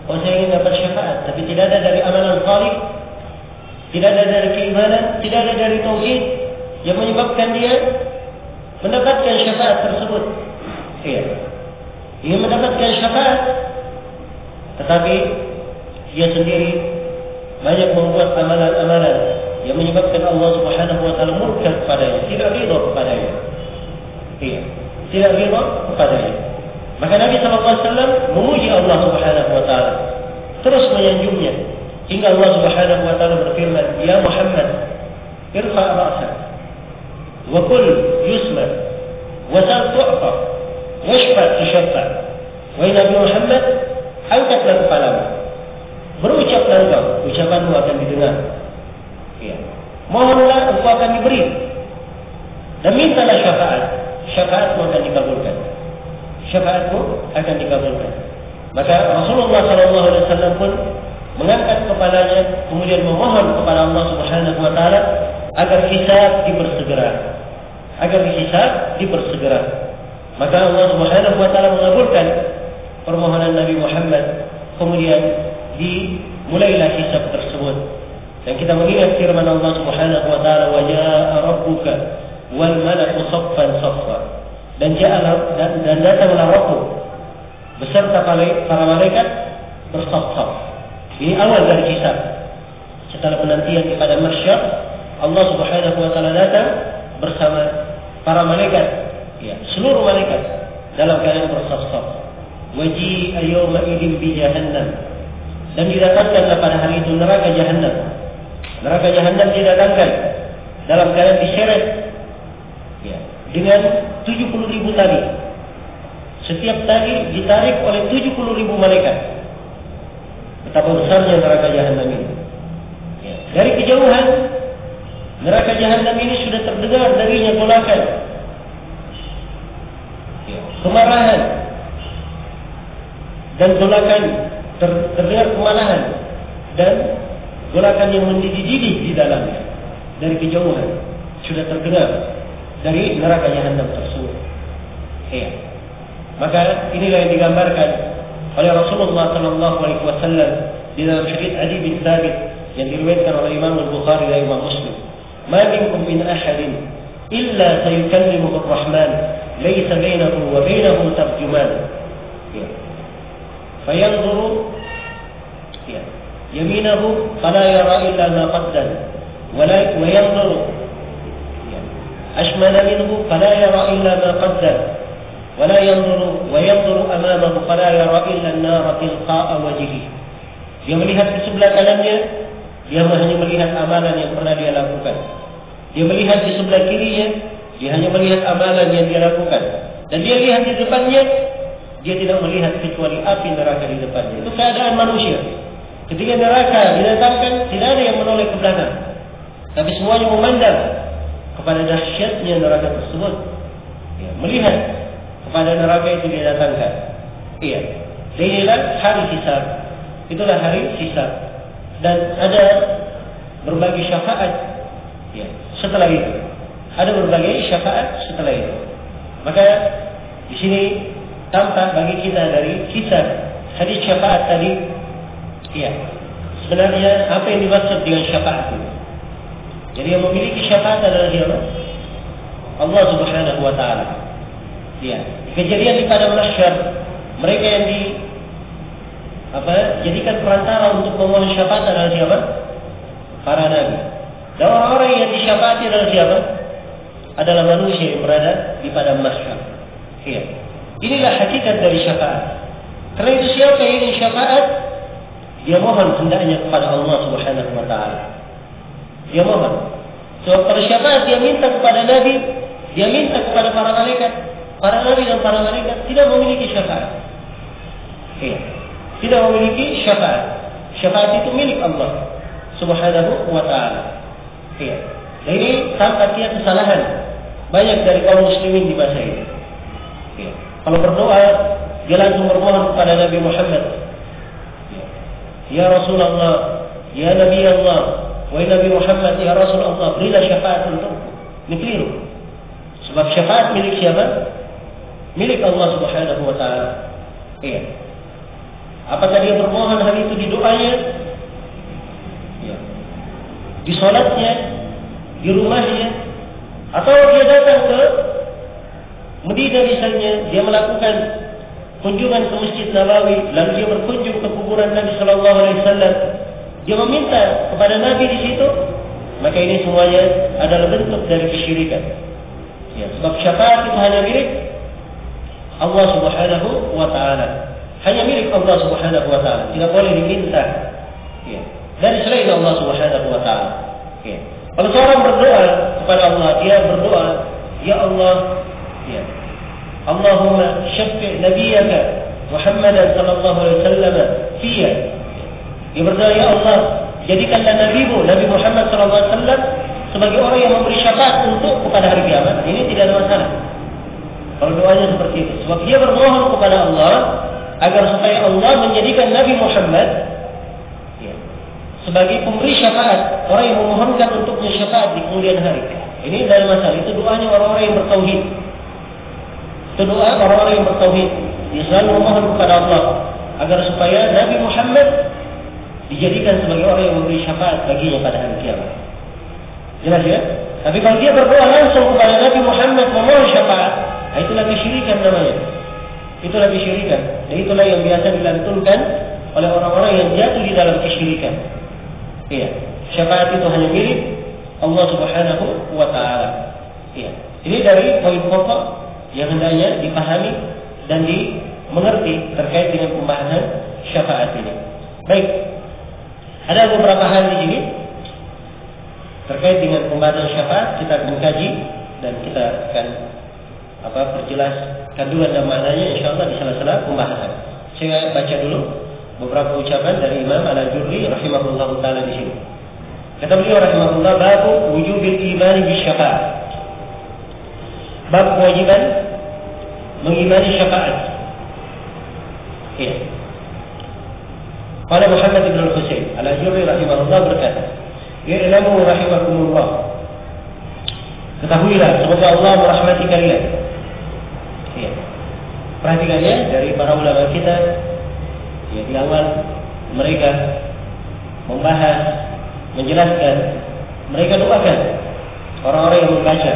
Oh, saya ingin dapat syafaat, tapi tidak ada dari amalan salih, tidak ada dari keimanan, tidak ada dari tauhid yang menyebabkan dia mendapatkan syafaat tersebut. Iya. Dia mendapatkan syafaat, tetapi dia sendiri banyak membuat amalan-amalan yang menyebabkan Allah Subhanahu wa taala murka kepadanya, tidak ridha kepadanya. Iya, tidak ridha kepadanya. Maka Nabi SAW memuji Allah Subhanahu wa taala, terus menyanjungnya hingga Allah Subhanahu wa taala berfirman, "Ya Muhammad, irfa' ra'sak wa qul yusma wa sal tu'ta washfa' tushaffa." Wahai Nabi Muhammad, angkatlah kepalamu, berucaplah engkau, ucapanmu akan didengar. Ya. Mohonlah, engkau akan diberi, dan mintalah syafaat, syafaatmu akan dikabulkan. Syafaatmu akan dikabulkan. Maka Rasulullah SAW pun mengangkat kepalanya, kemudian memohon kepada Allah Subhanahu wa taala agar hisab dipersegera. Agar hisab dipersegera. Maka Allah Subhanahu wa taala mengabulkan permohonan Nabi Muhammad. Kemudian dimulailah hisab tersebut. Dan kita mengingat firman Allah Subhanahu wa taala, "Wa jaa'a rabbuka wal malaku saffan saffa." Dan datanglah Rabbuk beserta para malaikat bersaf-saf. Ini awal dari hisab. Setelah penantian kepada mahsyar, Allah Subhanahu wa taala datang bersama para malaikat, ya, seluruh malaikat dalam keadaan bersaf-saf. Waji'a yawma idzin bi jahannam. Dan didatangkanlah pada hari itu neraka Jahannam. Neraka Jahannam didatangkan dalam keadaan diseret, ya, dengan 70.000 tali. Setiap tali ditarik oleh 70.000 malaikat. Betapa besarnya neraka Jahannam ini. Ya. Dari kejauhan, neraka Jahannam ini sudah terdengar darinya golakan, ya, kemarahan, dan golakan terdengar kemarahan dan golakan yang mendidih-didih di dalamnya. Dari kejauhan sudah terdengar dari neraka Jahannam tersebut. Ya. Maka inilah yang digambarkan oleh Rasulullah SAW di dalam hadits Adi bin Thabit yang diriwayatkan oleh Imam Al-Bukhari dan Imam Muslim. "Ma minkum min ahadin illa sayukallimuhu ar-Rahman, laysa bainahu wa bainahu tarjuman." Ya. Fayanzuru, ya, yaminahu fala yara illa ma qaddam wa yanzuru ashmala minhu fala yara illa ma qaddam ولا ينظر وينظر أمامه فلا يرى إلا النار تلقاء وجهه. Dia melihat di sebelah kanannya, dia hanya melihat amalan yang pernah dia lakukan. Dia melihat di sebelah kirinya, dia hanya melihat amalan yang dia lakukan. Dan dia lihat di depannya, dia tidak melihat kecuali api neraka di depannya. Itu keadaan manusia. Ketika neraka didatangkan, tidak ada yang menoleh ke belakang, tapi semuanya memandang kepada dahsyatnya neraka tersebut. Ya, melihat kepada neraka itu didatangkan. Iya. Inilah hari hisab. Itulah hari hisab. Dan ada berbagai syafaat, ya, setelah itu. Ada berbagai syafaat setelah itu. Maka di sini tampak bagi kita dari kisah hadis syafaat tadi, ya, sebenarnya apa yang dimaksud dengan syafaat itu? Jadi yang memiliki syafaat adalah siapa? Allah Subhanahu wa taala. Ya, kejadian di padang mahsyar, mereka yang jadikan perantara untuk memohon syafaat adalah siapa? Para nabi. Dan orang-orang yang disyafaati adalah siapa? Adalah manusia yang berada di padang mahsyar. Ya. Inilah hakikat dari syafaat. Karena itu siapa yang ingin syafaat, dia mohon hendaknya kepada Allah Subhanahu wa taala. Dia mohon. Sebab pada syafaat dia minta kepada Nabi, dia minta kepada para malaikat. Para nabi dan para malaikat tidak memiliki syafaat. Iya. Tidak memiliki syafaat. Syafaat itu milik Allah Subhanahu wa taala. Iya. Dan ini tanpa tiada kesalahan banyak dari kaum muslimin di masa ini. Iya. Kalau berdoa, dia langsung bermohon kepada Nabi Muhammad. Ya Rasulullah, ya Nabi Allah, wahai Nabi Muhammad, ya Rasulullah, berilah syafaat untukku. Ini keliru. Sebab syafaat milik siapa? Milik Allah Subhanahu wa taala. Iya. Apakah dia bermohon hal itu di doanya? Ya. Di salatnya, di rumahnya, atau dia datang ke Madinah misalnya, dia melakukan kunjungan ke Masjid Nabawi, lalu dia berkunjung ke kuburan Nabi sallallahu alaihi wasallam. Dia meminta kepada Nabi di situ, maka ini semuanya adalah bentuk dari kesyirikan. Ya, sebab syafaat itu hanya milik Allah Subhanahu wa taala. Hanya milik Allah Subhanahu wa taala. Tidak boleh diminta. Ya. Dari selain Allah Subhanahu wa taala. Ya. Kalau seorang berdoa kepada Allah, dia berdoa, ya Allah, ya. Allahumma syaffi' nabiyyaka Muhammadan sallallahu alaihi wasallam fiyya. Dia berdoa, ya Allah, jadikanlah nabimu Nabi Muhammad sallallahu alaihi wasallam sebagai orang yang memberi syafaat untuk kepada hari kiamat. Ini tidak ada masalah. Kalau doanya seperti itu, sebab dia bermohon kepada Allah agar supaya Allah menjadikan Nabi Muhammad ya, sebagai pemberi syafaat, orang yang memohonkan untuknya syafaat di kemudian hari. Ini tidak ada masalah. Itu doanya orang-orang yang bertauhid. Itu doa orang-orang yang bertauhid. Dia selalu memohon kepada Allah agar supaya Nabi Muhammad dijadikan sebagai orang yang memberi syafaat baginya pada hari kiamat. Jelas ya? Tapi kalau dia berdoa langsung kepada Nabi Muhammad memohon syafaat, itulah kesyirikan namanya. Itulah kesyirikan. Dan itulah yang biasa dilantunkan oleh orang-orang yang jatuh di dalam kesyirikan. Iya. Syafaat itu hanya milik Allah Subhanahu wa taala. Iya. Ini dari poin pokok yang hendaknya dipahami dan dimengerti terkait dengan pembahasan syafaat ini. Baik. Ada beberapa hal di sini terkait dengan pembahasan syafaat, kita akan kaji dan kita akan perjelas kandungan dan maknanya insyaallah di sela-sela pembahasan. Saya baca dulu beberapa ucapan dari Imam Al-Ajurri rahimahullah taala di sini. Kata beliau rahimahullah, bab wujubil iman bisyafa'ah. Bab kewajiban mengimani syafaat. Ya. Qala Muhammad bin Al-Husain Al-Ajurri rahimahullah berkata, "I'lamu rahimakumullah." Ketahuilah semoga Allah merahmati kalian. Ya. Perhatikan ya, dari para ulama kita ya, di awal mereka membahas, menjelaskan, mereka doakan orang-orang yang membaca,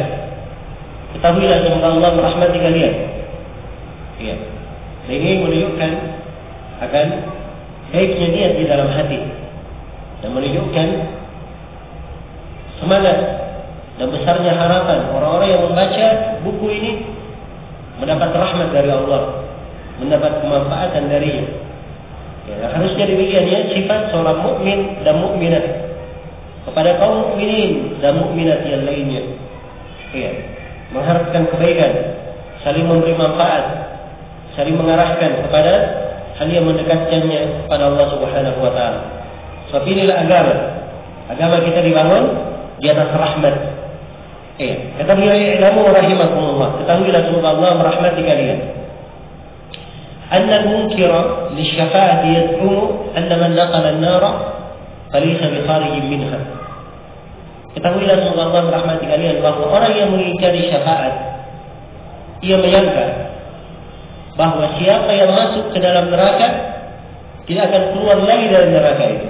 ketahuilah semoga Allah merahmati kalian. Ya. Dan ini menunjukkan akan baiknya niat di dalam hati dan menunjukkan semangat dan besarnya harapan orang-orang yang membaca buku ini mendapat rahmat dari Allah, mendapat kemanfaatan darinya. Ya, harusnya demikian ya sifat seorang mukmin dan mukminat kepada kaum mukminin dan mukminat yang lainnya. Ya, mengharapkan kebaikan, saling memberi manfaat, saling mengarahkan kepada hal yang mendekatkannya kepada Allah Subhanahu wa taala. Sebab inilah agama. Agama kita dibangun di atas rahmat. Kata beliau, "I'lamu rahimakumullah." Ketahuilah semoga Allah merahmati kalian. Anna al-munkira lisyafa'ati yad'u anna man dakhala an-nara falaysa bi kharijin minha. Ketahuilah semoga Allah merahmati kalian bahwa orang yang mengingkari syafaat, ia menyangka bahwa siapa yang masuk ke dalam neraka tidak akan keluar lagi dari neraka itu.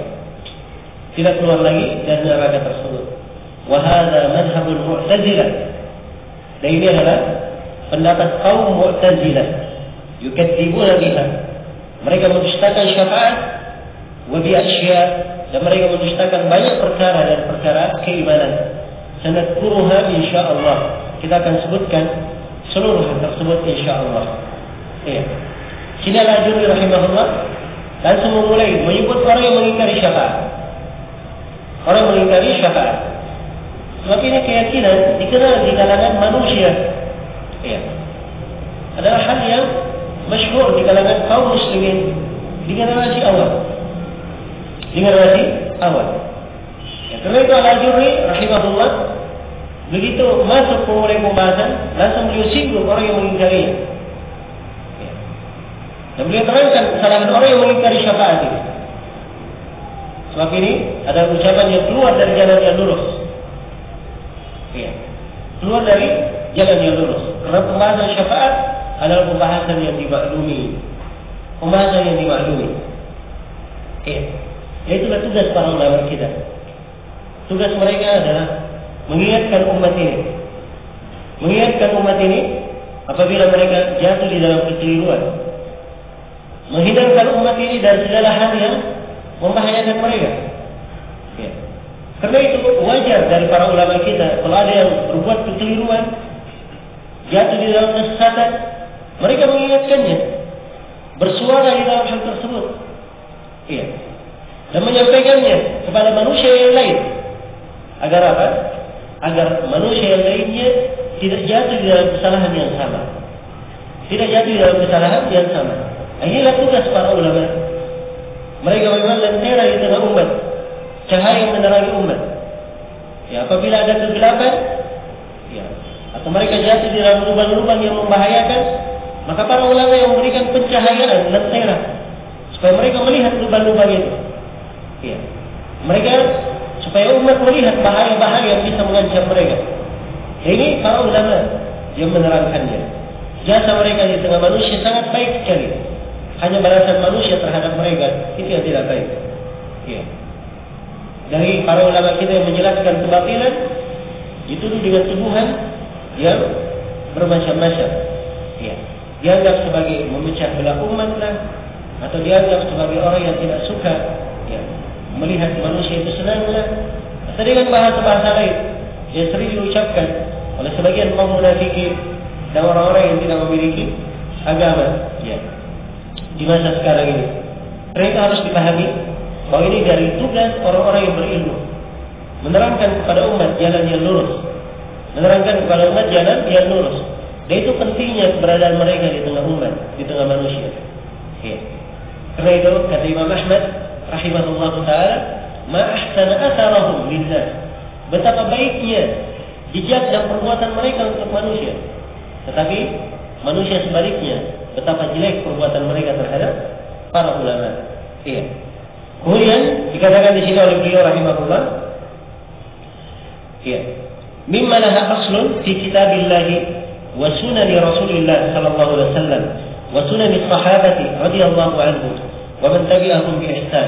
Tidak keluar lagi dari neraka tersebut. Wa hadza madhhabul Mu'tazilah. Dan ini adalah pendapat kaum Mu'tazilah. Yukadzibuna biha. Mereka mendustakan syafaat wa bi asya, dan mereka mendustakan banyak perkara dan perkara keimanan. Sanadkuruha insyaallah. Kita akan sebutkan seluruh hal tersebut insyaallah. Sini Al-Ajurri rahimahullah langsung memulai menyebut orang yang mengingkari syafaat. Orang mengingkari syafaat. Sebab ini keyakinan dikenal di kalangan manusia. Ya. Adalah hal yang masyhur di kalangan kaum muslimin di generasi awal. Ya, karena itu Al-Ajurri rahimahullah begitu masuk memulai pembahasan langsung beliau singgung orang yang mengingkarinya. Ya. Dan beliau terangkan kesalahan orang yang mengingkari syafaat ini. Sebab ini ada ucapan yang keluar dari jalan yang lurus. Ya. Keluar dari jalan yang lurus. Karena pembahasan syafaat adalah pembahasan yang dimaklumi. Ya. Itulah tugas para ulama kita. Tugas mereka adalah mengingatkan umat ini apabila mereka jatuh di dalam kekeliruan, menghindarkan umat ini dari segala hal yang membahayakan mereka. Ya. Karena itu wajar dari para ulama kita kalau ada yang berbuat kekeliruan, jatuh di dalam kesesatan, mereka mengingatkannya, bersuara di dalam hal tersebut. Iya. Dan menyampaikannya kepada manusia yang lain. Agar apa? Agar manusia yang lainnya tidak jatuh di dalam kesalahan yang sama. Inilah tugas para ulama. Mereka memang lentera di tengah umat, cahaya yang menerangi umat. Ya, apabila ada kegelapan, ya, atau mereka jatuh di dalam lubang-lubang yang membahayakan, maka para ulama yang memberikan pencahayaan lentera supaya mereka melihat lubang-lubang itu. Ya. Mereka supaya umat melihat bahaya-bahaya yang bisa mengancam mereka. Ini para ulama yang menerangkannya. Jasa mereka di tengah manusia sangat baik sekali. Hanya balasan manusia terhadap mereka itu yang tidak baik. Ya. Dari para ulama kita yang menjelaskan kebatilan dituduh dengan tuduhan yang bermacam-macam. Ya. Dianggap sebagai memecah belah umat lah, atau dianggap sebagai orang yang tidak suka, ya, melihat manusia itu senanglah, atau dengan bahasa-bahasa lain yang sering diucapkan oleh sebagian kaum munafikin dan orang-orang yang tidak memiliki agama, ya, di masa sekarang ini. Mereka harus dipahami bahwa ini dari tugas orang-orang yang berilmu, menerangkan kepada umat jalan yang lurus, Dan itu pentingnya keberadaan mereka di tengah umat, di tengah manusia. Ya. Karena itu kata Imam Ahmad rahimahullah ta'ala, ma ahsana atharahum lillah, betapa baiknya jejak dan perbuatan mereka untuk manusia. Tetapi manusia sebaliknya, betapa jelek perbuatan mereka terhadap para ulama. Iya. Kemudian dikatakan di sini oleh beliau rahimahullah, iya, mimma laha aslun fi kitabillah wa sunani Rasulillah sallallahu alaihi wasallam wa sunani sahabati radhiyallahu anhum wa man tabi'ahum bi ihsan.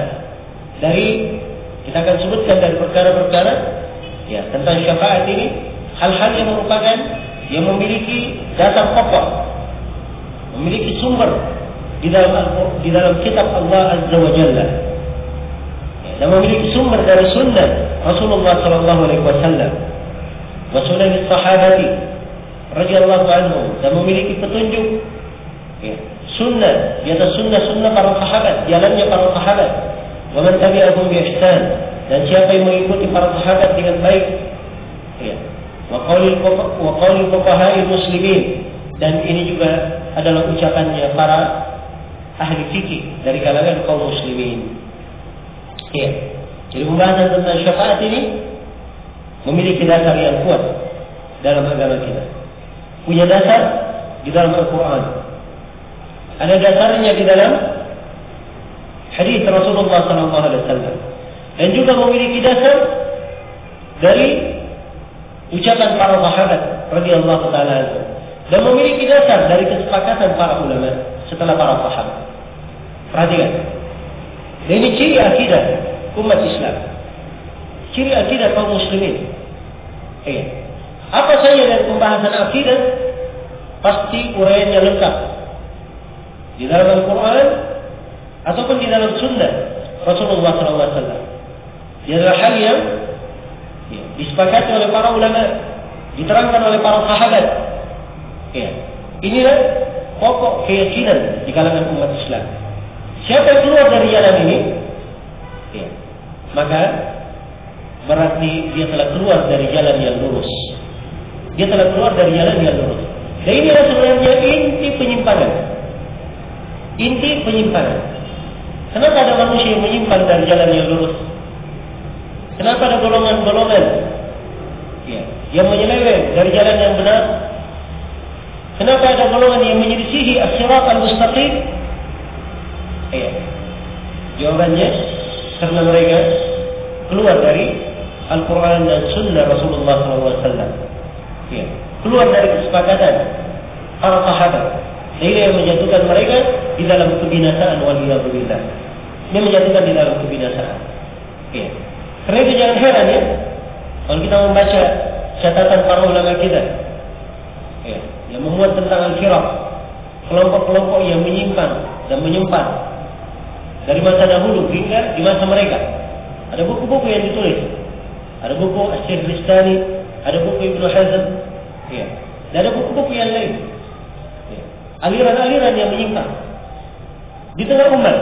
Dari kita akan sebutkan dari perkara-perkara, ya, tentang syafaat ini, hal-hal yang merupakan yang memiliki dasar pokok, memiliki sumber di dalam kitab Allah Azza wa Jalla, ya, dan memiliki sumber dari sunnah Rasulullah sallallahu alaihi wasallam wa sunnah sahabati radhiyallahu anhum, dan memiliki petunjuk, ya, sunnah di atas sunnah para sahabat, jalannya para sahabat, wa man tabi'ahum bi ihsan, dan siapa yang mengikuti para sahabat dengan baik, ya, wa qauli fuqaha'il muslimin, dan ini juga adalah ucapannya para ahli fikih dari kalangan kaum muslimin. Ya. Jadi pembahasan tentang syafaat ini memiliki dasar yang kuat dalam agama kita. Punya dasar di dalam Al-Quran, ada dasarnya di dalam hadis Rasulullah SAW, dan juga memiliki dasar dari ucapan para sahabat radhiyallahu ta'ala anhum, dan memiliki dasar dari kesepakatan para ulama setelah para sahabat. Perhatikan, dan ini ciri akidah umat Islam, ciri akidah kaum muslimin. Apa saja dari pembahasan akidah pasti uraiannya lengkap di dalam Al-Quran ataupun di dalam sunnah Rasulullah SAW. Dia adalah hal yang, ya, disepakati oleh para ulama, diterangkan oleh para sahabat. Ya. Inilah pokok keyakinan di kalangan umat Islam. Siapa yang keluar dari jalan ini, ya, maka berarti dia telah keluar dari jalan yang lurus. Dia telah keluar dari jalan yang lurus. Dan inilah sebenarnya inti penyimpangan. Inti penyimpangan. Kenapa ada manusia yang menyimpang dari jalan yang lurus? Kenapa ada golongan-golongan yang menyeleweng dari jalan yang benar? Kenapa ada golongan yang menyelisihi as-sirat al-mustaqim? Jawabannya karena mereka keluar dari Al-Quran dan Sunnah Rasulullah SAW. Keluar dari kesepakatan para sahabat. Ini yang menjatuhkan mereka di dalam kebinasaan, waliyadzubillah. Ini menjatuhkan di dalam kebinasaan. Karena itu jangan heran ya, kalau kita membaca catatan para ulama kita, yang memuat tentang al-firaq, kelompok-kelompok yang menyimpang dan menyimpan dari masa dahulu hingga di masa mereka. Ada buku-buku yang ditulis, ada buku Asy-Syaikh Bistani, ada buku Ibnu Hazm, dan ada buku-buku yang lain. Aliran-aliran yang menyimpang di tengah umat.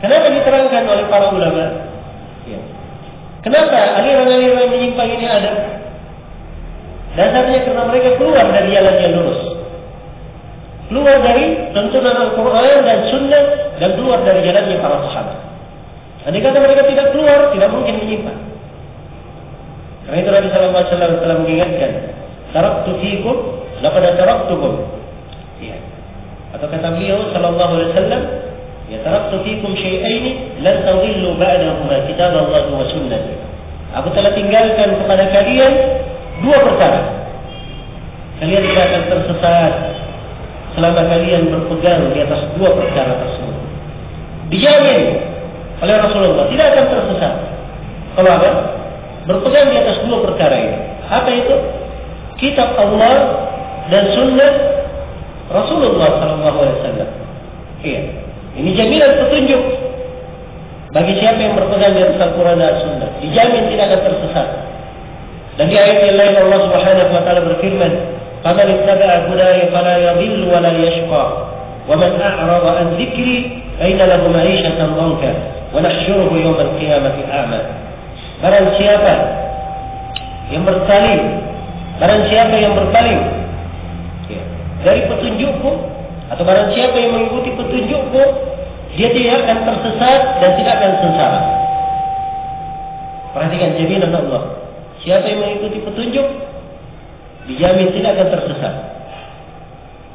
Kenapa diterangkan oleh para ulama? Kenapa aliran-aliran yang menyimpang ini ada? Dasarnya karena mereka keluar dari jalan yang lurus, keluar dari tuntunan Al-Quran dan Sunnah, dan keluar dari jalannya para sahabat. Andai kata mereka tidak keluar, tidak mungkin menyimpang. Karena itu Nabi Sallallahu Alaihi Wasallam telah mengingatkan, taraktu fikum, laqad taraktukum. Atau kata beliau Sallallahu Alaihi Wasallam, ya taraktu fikum syai'aini lan tadhillu ba'dahuma kitab Allah wa sunnah. Aku telah tinggalkan kepada kalian dua perkara. Kalian tidak akan tersesat selama kalian berpegang di atas dua perkara tersebut. Dijamin oleh Rasulullah tidak akan tersesat. Kalau apa? Berpegang di atas dua perkara ini. Apa itu? Kitab Allah dan Sunnah Rasulullah SAW. Ini jaminan petunjuk bagi siapa yang berpegang di atas Al-Quran dan Sunnah. Dijamin tidak akan tersesat. Dan di ayat yang lain Allah Subhanahu Wa Taala berfirman, "Faman ittaba'a hudaya fala yadhillu wa la yashqa, wa man a'rada an dzikri fa inna lahu ma'ishatan dhanka, wa nahsyuruhu yawm al-qiyamati a'ma." Barang siapa yang berpaling, dari petunjukku, atau barang siapa yang mengikuti petunjukku, dia tidak akan tersesat dan tidak akan sengsara. Perhatikan jaminan Allah. Siapa yang mengikuti petunjuk, dijamin tidak akan tersesat,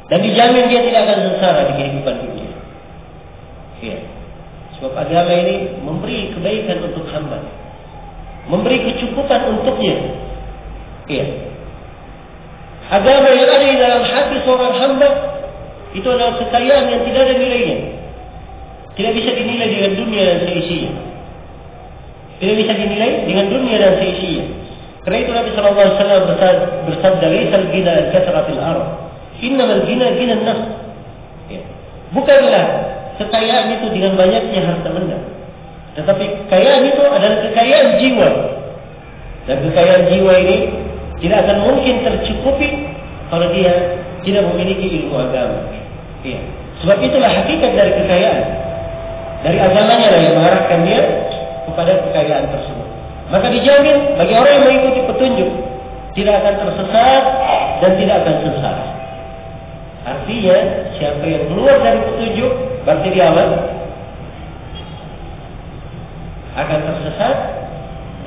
dan dijamin dia tidak akan sengsara di kehidupan dunia. Sebab agama ini memberi kebaikan untuk hamba, memberi kecukupan untuknya. Agama yang ada di dalam hati seorang hamba itu adalah kekayaan yang tidak ada nilainya. Tidak bisa dinilai dengan dunia dan seisinya. Tidak bisa dinilai dengan dunia dan seisinya. Karena itu Nabi Sallallahu Alaihi Wasallam bersabda, "Laisal ghina al-kathratil ardh, innamal ghina ghina an-nafs." Bukanlah kekayaan itu dengan banyaknya harta benda, tetapi kekayaan itu adalah kekayaan jiwa. Dan kekayaan jiwa ini tidak akan mungkin tercukupi kalau dia tidak memiliki ilmu agama. Sebab itulah hakikat dari kekayaan. Dari agamanya lah yang mengarahkan dia kepada kekayaan tersebut. Maka dijamin bagi orang yang mengikuti petunjuk tidak akan tersesat dan tidak akan sengsara. Artinya siapa yang keluar dari petunjuk berarti dia akan tersesat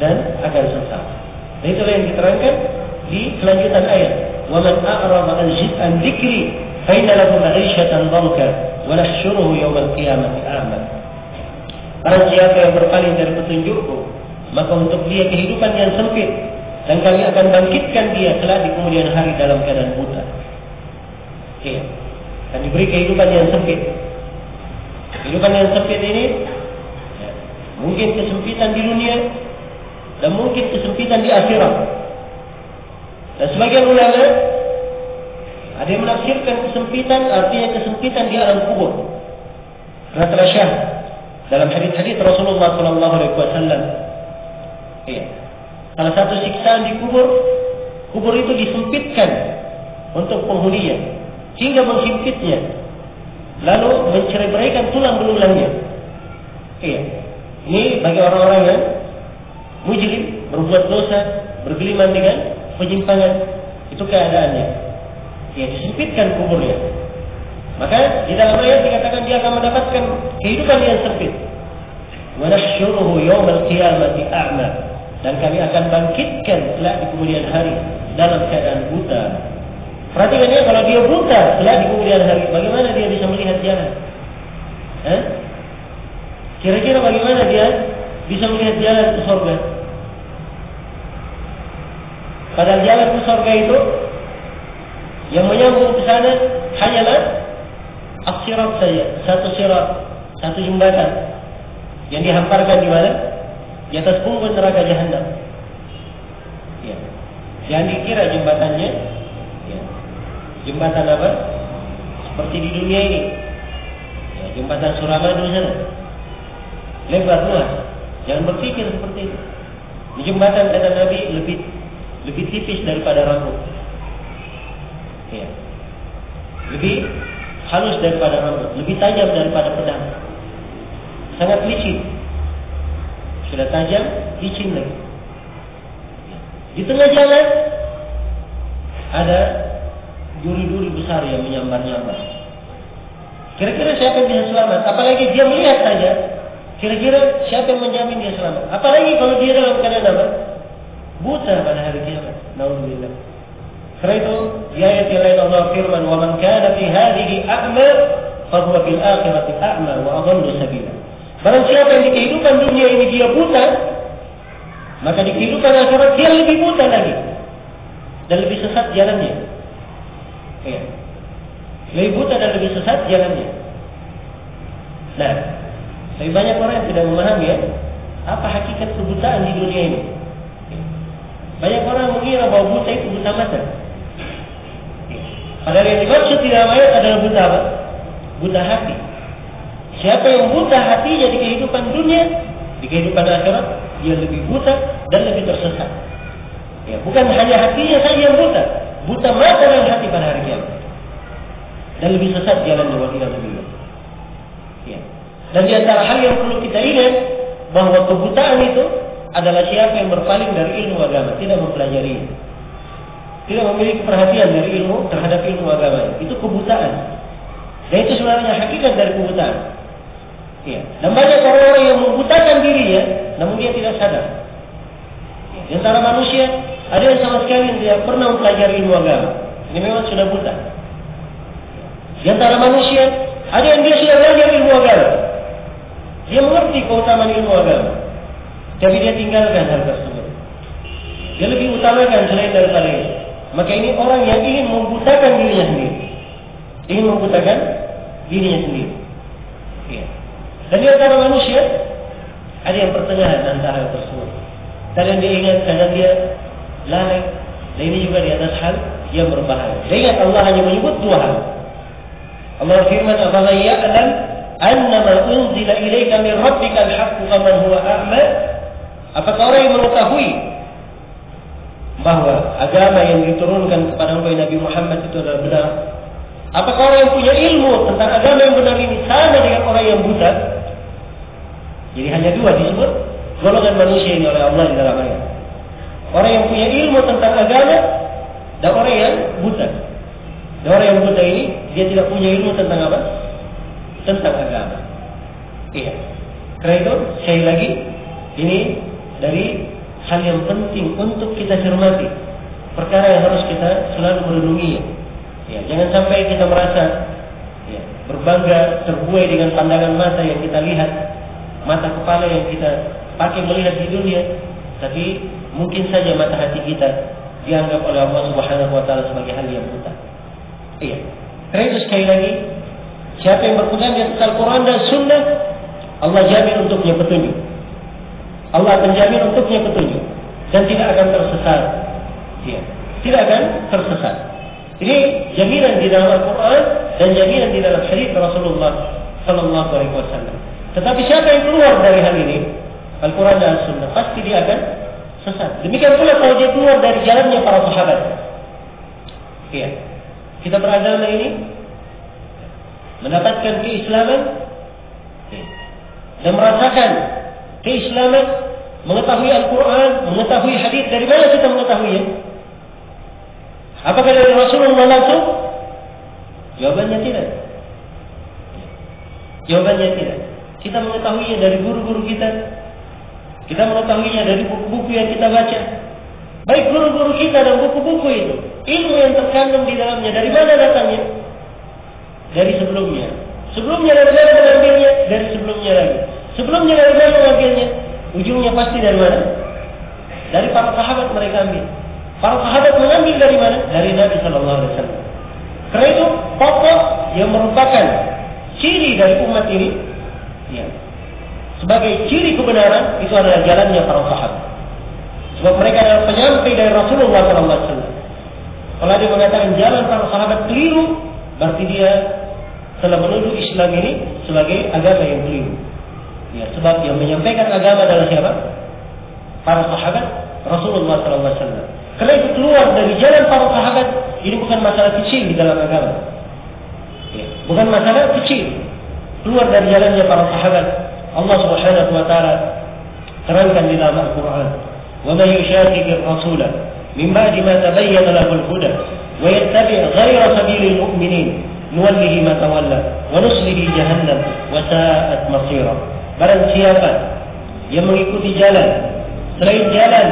dan akan sengsara. Dan itulah yang diterangkan di kelanjutan ayat. Wa man a'rada an dzikri fa inna lahu ma'ishatan dhanka wa nahsyuruhu yawmal qiyamati a'ma. Barang siapa yang berpaling dari petunjukku, maka untuk dia kehidupan yang sempit, dan kami akan bangkitkan dia kelak di kemudian hari dalam keadaan buta. Dan diberi kehidupan yang sempit. Kehidupan yang sempit ini mungkin kesempitan di dunia dan mungkin kesempitan di akhirat. Dan sebagian ulama ada yang menafsirkan kesempitan artinya kesempitan di alam kubur. Karena telah syah dalam hadis-hadis Rasulullah SAW. Salah satu siksaan di kubur itu disempitkan untuk penghuninya hingga menghimpitnya. lalu mencerai-beraikan tulang belulangnya. Iya. Ini bagi orang-orang yang mujrim, berbuat dosa, bergelimang dengan penyimpangan. Itu keadaannya. Ya, disempitkan kuburnya. Maka di dalam ayat dikatakan dia akan mendapatkan kehidupan yang sempit. Wa nahsyuruhu yaumal qiyamati a'ma. Dan kami akan bangkitkan kelak di kemudian hari dalam keadaan buta. Perhatikan ya, kalau dia buta kelak di kemudian hari, bagaimana dia bisa melihat jalan? Kira-kira bagaimana dia bisa melihat jalan ke surga? Padahal jalan ke surga itu yang menyambung ke sana hanyalah as-sirat saja, satu sirat, satu jembatan yang dihamparkan di mana? Di atas punggung neraka jahanam. Ya. Jangan dikira jembatannya, ya. Jembatan apa? Seperti di dunia ini, ya, jembatan Suramadu sana, lebar luas. Jangan berpikir seperti itu. Jembatan kata Nabi lebih tipis daripada rambut. Ya. Lebih halus daripada rambut, lebih tajam daripada pedang. Sangat licin. Sudah tajam, licin lagi. Ya. Di tengah jalan ada duri-duri besar yang menyambar-nyambar. Kira-kira siapa yang bisa selamat? Apalagi dia melihat saja. Kira-kira siapa yang menjamin dia selamat? Apalagi kalau dia dalam keadaan apa? Buta pada hari kiamat. Nauzubillah. Karena itu di ayat yang lain Allah firman, "Wa man kana fi hadhihi a'ma, fa huwa fil akhirati a'ma wa adallu sabila." Barang siapa yang di kehidupan dunia ini dia buta, maka di kehidupan akhirat dia lebih buta lagi dan lebih sesat jalannya. Ya. Lebih buta dan lebih sesat jalannya. Nah, lebih banyak orang yang tidak memahami ya, apa hakikat kebutaan di dunia ini. Banyak orang mengira bahwa buta itu buta mata. Padahal yang dimaksud di dalam ayat adalah buta apa? Buta hati. Siapa yang buta hatinya di kehidupan dunia, di kehidupan akhirat, dia lebih buta dan lebih tersesat. Ya, bukan hanya hatinya saja yang buta, buta mata dan hati pada hari kiamat. Dan lebih sesat jalan waliyadzubillah. Ya. Dan di antara hal yang perlu kita ingat bahwa kebutaan itu adalah siapa yang berpaling dari ilmu agama, tidak mempelajari, tidak memiliki perhatian dari ilmu terhadap ilmu agama. Itu kebutaan. Dan itu sebenarnya hakikat dari kebutaan. Ya. Dan banyak orang-orang yang membutakan dirinya, namun dia tidak sadar. Ya. Di antara manusia ada yang sama sekali tidak pernah mempelajari ilmu agama. Ini memang sudah buta. Di antara manusia ada yang dia sudah belajar ilmu agama. Dia mengerti keutamaan ilmu agama, tapi dia tinggalkan hal tersebut. Dia lebih utamakan selain daripada itu. Maka ini orang yang ingin membutakan dirinya sendiri. Ingin membutakan dirinya sendiri. Ya. Dan di antara manusia ada yang pertengahan antara hal tersebut. Kadang dia ingat, kadang dia lalai. Dan ini juga di atas hal yang berbahaya. Dia ingat Allah hanya menyebut dua hal. Allah firman, "Afala ya'lam annama unzila ilaika min rabbika al-haqqu kaman huwa a'ma?" Apakah orang yang mengetahui bahwa agama yang diturunkan kepada Nabi Muhammad itu adalah benar? Apakah orang yang punya ilmu tentang agama yang benar ini sama dengan orang yang buta? Jadi hanya dua disebut golongan manusia ini oleh Allah di dalam ayat. Orang yang punya ilmu tentang agama dan orang yang buta. Dan orang yang buta ini dia tidak punya ilmu tentang apa? Tentang agama. Iya. Karena itu sekali lagi ini dari hal yang penting untuk kita cermati, perkara yang harus kita selalu merenungi. Ya, jangan sampai kita merasa ya, berbangga, terbuai dengan pandangan mata yang kita lihat, mata kepala yang kita pakai melihat di dunia, tapi mungkin saja mata hati kita dianggap oleh Allah Subhanahu wa taala sebagai hal yang buta. Iya. Karena itu sekali lagi, siapa yang berpegang di atas Al-Quran dan Sunnah, Allah jamin untuknya petunjuk. Allah akan jamin untuknya petunjuk dan tidak akan tersesat. Ya, tidak akan tersesat. Ini jaminan di dalam Al-Quran dan jaminan di dalam hadis Rasulullah Sallallahu Alaihi Wasallam. Tetapi siapa yang keluar dari hal ini, Al-Quran dan Sunnah, pasti dia akan sesat. Demikian pula kalau dia keluar dari jalannya para sahabat. Ya, kita beragama ini mendapatkan keislaman dan merasakan keislaman, mengetahui Al-Quran, mengetahui hadis. Dari mana kita mengetahuinya? Apakah dari Rasulullah langsung? Jawabannya tidak. Jawabannya tidak. Kita mengetahuinya dari guru-guru kita. Kita mengetahuinya dari buku-buku yang kita baca. Baik guru-guru kita dan buku-buku itu, ilmu yang terkandung di dalamnya, dari mana datangnya? Dari sebelumnya. Sebelumnya dari mana mengambilnya? Dari sebelumnya lagi. Sebelumnya dari mana mengambilnya? Ujungnya pasti dari mana? Dari para sahabat mereka ambil. Para sahabat mengambil dari mana? Dari Nabi Sallallahu Alaihi Wasallam. Karena itu pokok yang merupakan ciri dari umat ini, ya, sebagai ciri kebenaran itu adalah jalannya para sahabat. Sebab mereka adalah penyampai dari Rasulullah Sallallahu Alaihi Wasallam. Kalau dia mengatakan jalan para sahabat keliru, berarti dia telah menuduh Islam ini sebagai agama yang keliru. Ya, sebab yang menyampaikan agama adalah siapa? Para sahabat Rasulullah Sallallahu Alaihi Wasallam. Karena itu keluar dari jalan para sahabat ini bukan masalah kecil di dalam agama. Ya, bukan masalah kecil. Keluar dari jalannya para sahabat. Allah Subhanahu wa taala terangkan di dalam Al-Qur'an, "Wa may yushaqiqir rasula min ba'di ma tabayyana lahu al-huda wa yattabi' ghayra sabilil mu'minin nuwallihi ma tawalla wa nuslihi jahannam wa sa'at masira." Barang siapa yang mengikuti jalan selain jalan,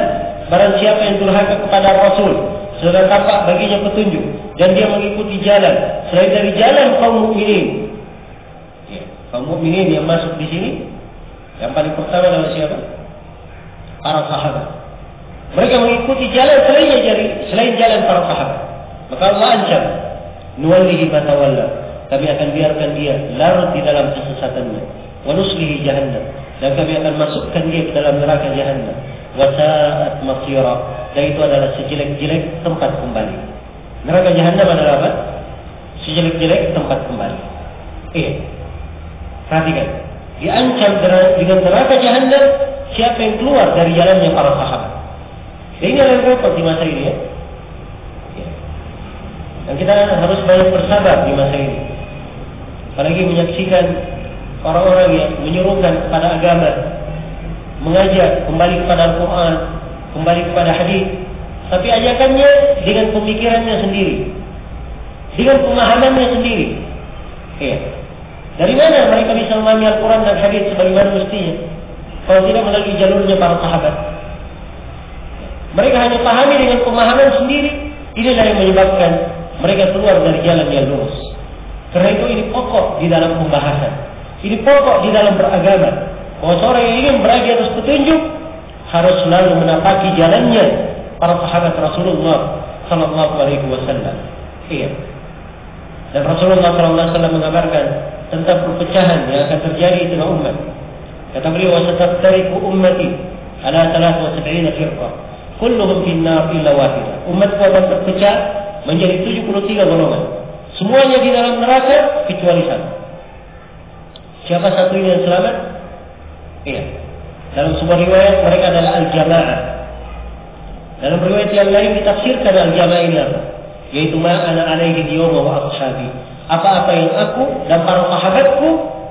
barang siapa yang durhaka kepada Rasul sudah tampak baginya petunjuk, dan dia mengikuti jalan selain dari jalan kaum mukminin. Ya, kaum mukminin yang masuk di sini yang paling pertama adalah siapa? Para sahabat. Mereka mengikuti jalan selain jalan para sahabat. Maka Allah ancam, nuwallihi ma tawalla, kami akan biarkan dia larut di dalam kesesatannya, wa nuslihi jahannam, dan kami akan masukkan dia ke dalam neraka jahannam, wa sa'at masira, dan itu adalah sejelek-jelek tempat kembali. Neraka jahannam adalah apa? Sejelek-jelek tempat kembali. Perhatikan, diancam dengan neraka jahannam siapa yang keluar dari jalannya para sahabat. Dan ini adalah repot di masa ini, ya. Dan kita harus banyak bersabar di masa ini. Apalagi menyaksikan orang-orang yang menyuruhkan kepada agama, mengajak kembali kepada Al-Quran, kembali kepada hadis, tapi ajakannya dengan pemikirannya sendiri, dengan pemahamannya sendiri. Dari mana mereka bisa memahami Al-Quran dan hadis sebagaimana mestinya kalau tidak melalui jalurnya para sahabat? Mereka hanya pahami dengan pemahaman sendiri. Inilah yang menyebabkan mereka keluar dari jalan yang lurus. Karena itu ini pokok di dalam pembahasan, ini pokok di dalam beragama, bahwa seorang yang ingin berada di atas petunjuk harus selalu menapaki jalannya para sahabat Rasulullah Sallallahu Alaihi Wasallam. Dan Rasulullah Sallallahu Alaihi Wasallam mengabarkan tentang perpecahan yang akan terjadi di tengah umat. Kata beliau, "Wasataftariqu ummati ala 73 firqah, kulluhum finnar illa wahidah." Umatku akan terpecah menjadi 73 golongan. Semuanya di dalam neraka kecuali satu. Siapa satu ini yang selamat? Dalam sebuah riwayat mereka adalah al-jamaah. Dalam riwayat yang lain ditafsirkan al-jamaah ini apa? Yaitu ma ana alaihi al-yawma wa ashabi. Apa-apa yang aku dan para sahabatku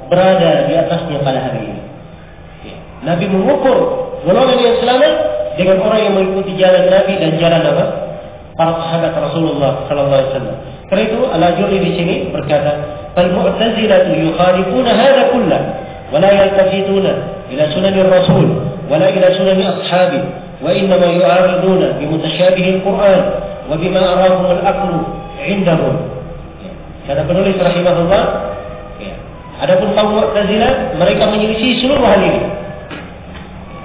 berada di atasnya pada hari ini. Nabi mengukur golongan yang selamat dengan orang yang mengikuti jalan Nabi dan jalan apa? Para sahabat Rasulullah Sallallahu Alaihi Wasallam. Karena itu Al-Ajurri di sini berkata, "Al-Mu'tazilah yukhalifuna hadha kullah, wa la yaltafituna ila sunan Rasul, wa la ila sunan ashabi, wa innama yu'ariduna bi mutasyabihi Al-Quran, wa bima arahum al-aqlu 'indahum." Kata penulis rahimahullah, adapun kaum Mu'tazilah mereka menyelisih seluruh hal ini.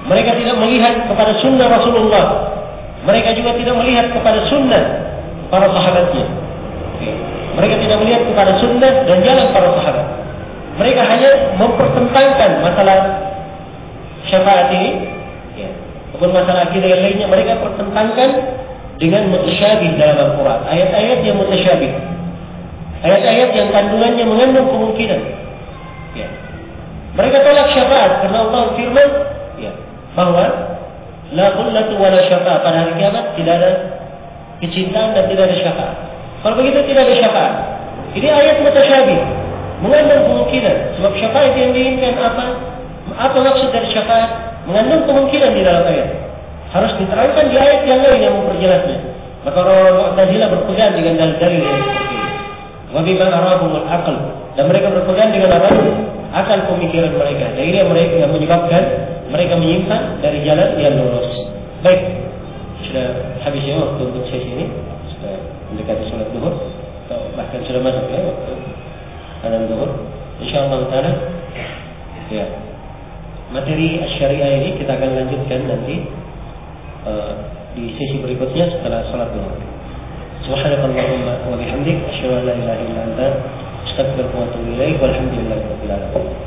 Mereka tidak melihat kepada sunnah Rasulullah. Mereka juga tidak melihat kepada sunnah para sahabatnya. Mereka tidak melihat kepada sunnah dan jalan para sahabat. Mereka hanya mempertentangkan masalah syafaat ini, ataupun masalah akidah yang lainnya. Mereka pertentangkan dengan mutasyabih dalam Al-Quran. Ayat-ayat yang mutasyabih, ayat-ayat yang kandungannya mengandung kemungkinan. Mereka tolak syafaat karena Allah firman bahwa la khullatu wa la syafaat, pada hari kiamat tidak ada kecintaan dan tidak ada syafaat. Kalau begitu tidak ada syafaat. Ini ayat mutasyabih. mengandung kemungkinan. Sebab syafaat yang diinginkan apa? Apa maksud dari syafaat? Mengandung kemungkinan di dalam ayat. Harus diterangkan di ayat yang lain yang memperjelasnya. Maka orang Mu'tazilah berpegang dengan dalil-dalil yang seperti ini. Wa bima arahumul aql. Dan mereka berpegang dengan apa? Akal pemikiran mereka. Jadi mereka yang menyebabkan mereka menyimpang dari jalan yang lurus. Baik, sudah habis ya waktu untuk sesi ini. Sudah mendekati sholat zuhur. Atau bahkan sudah masuk ya waktu adzan zuhur. Insyaallah taala. Ya. Materi syariah ini kita akan lanjutkan nanti di sesi berikutnya setelah sholat zuhur. Subhanakallahumma wa bihamdik asyhadu an la ilaha illa anta astaghfiruka wa atubu ilaik. Walhamdulillahirabbil alamin.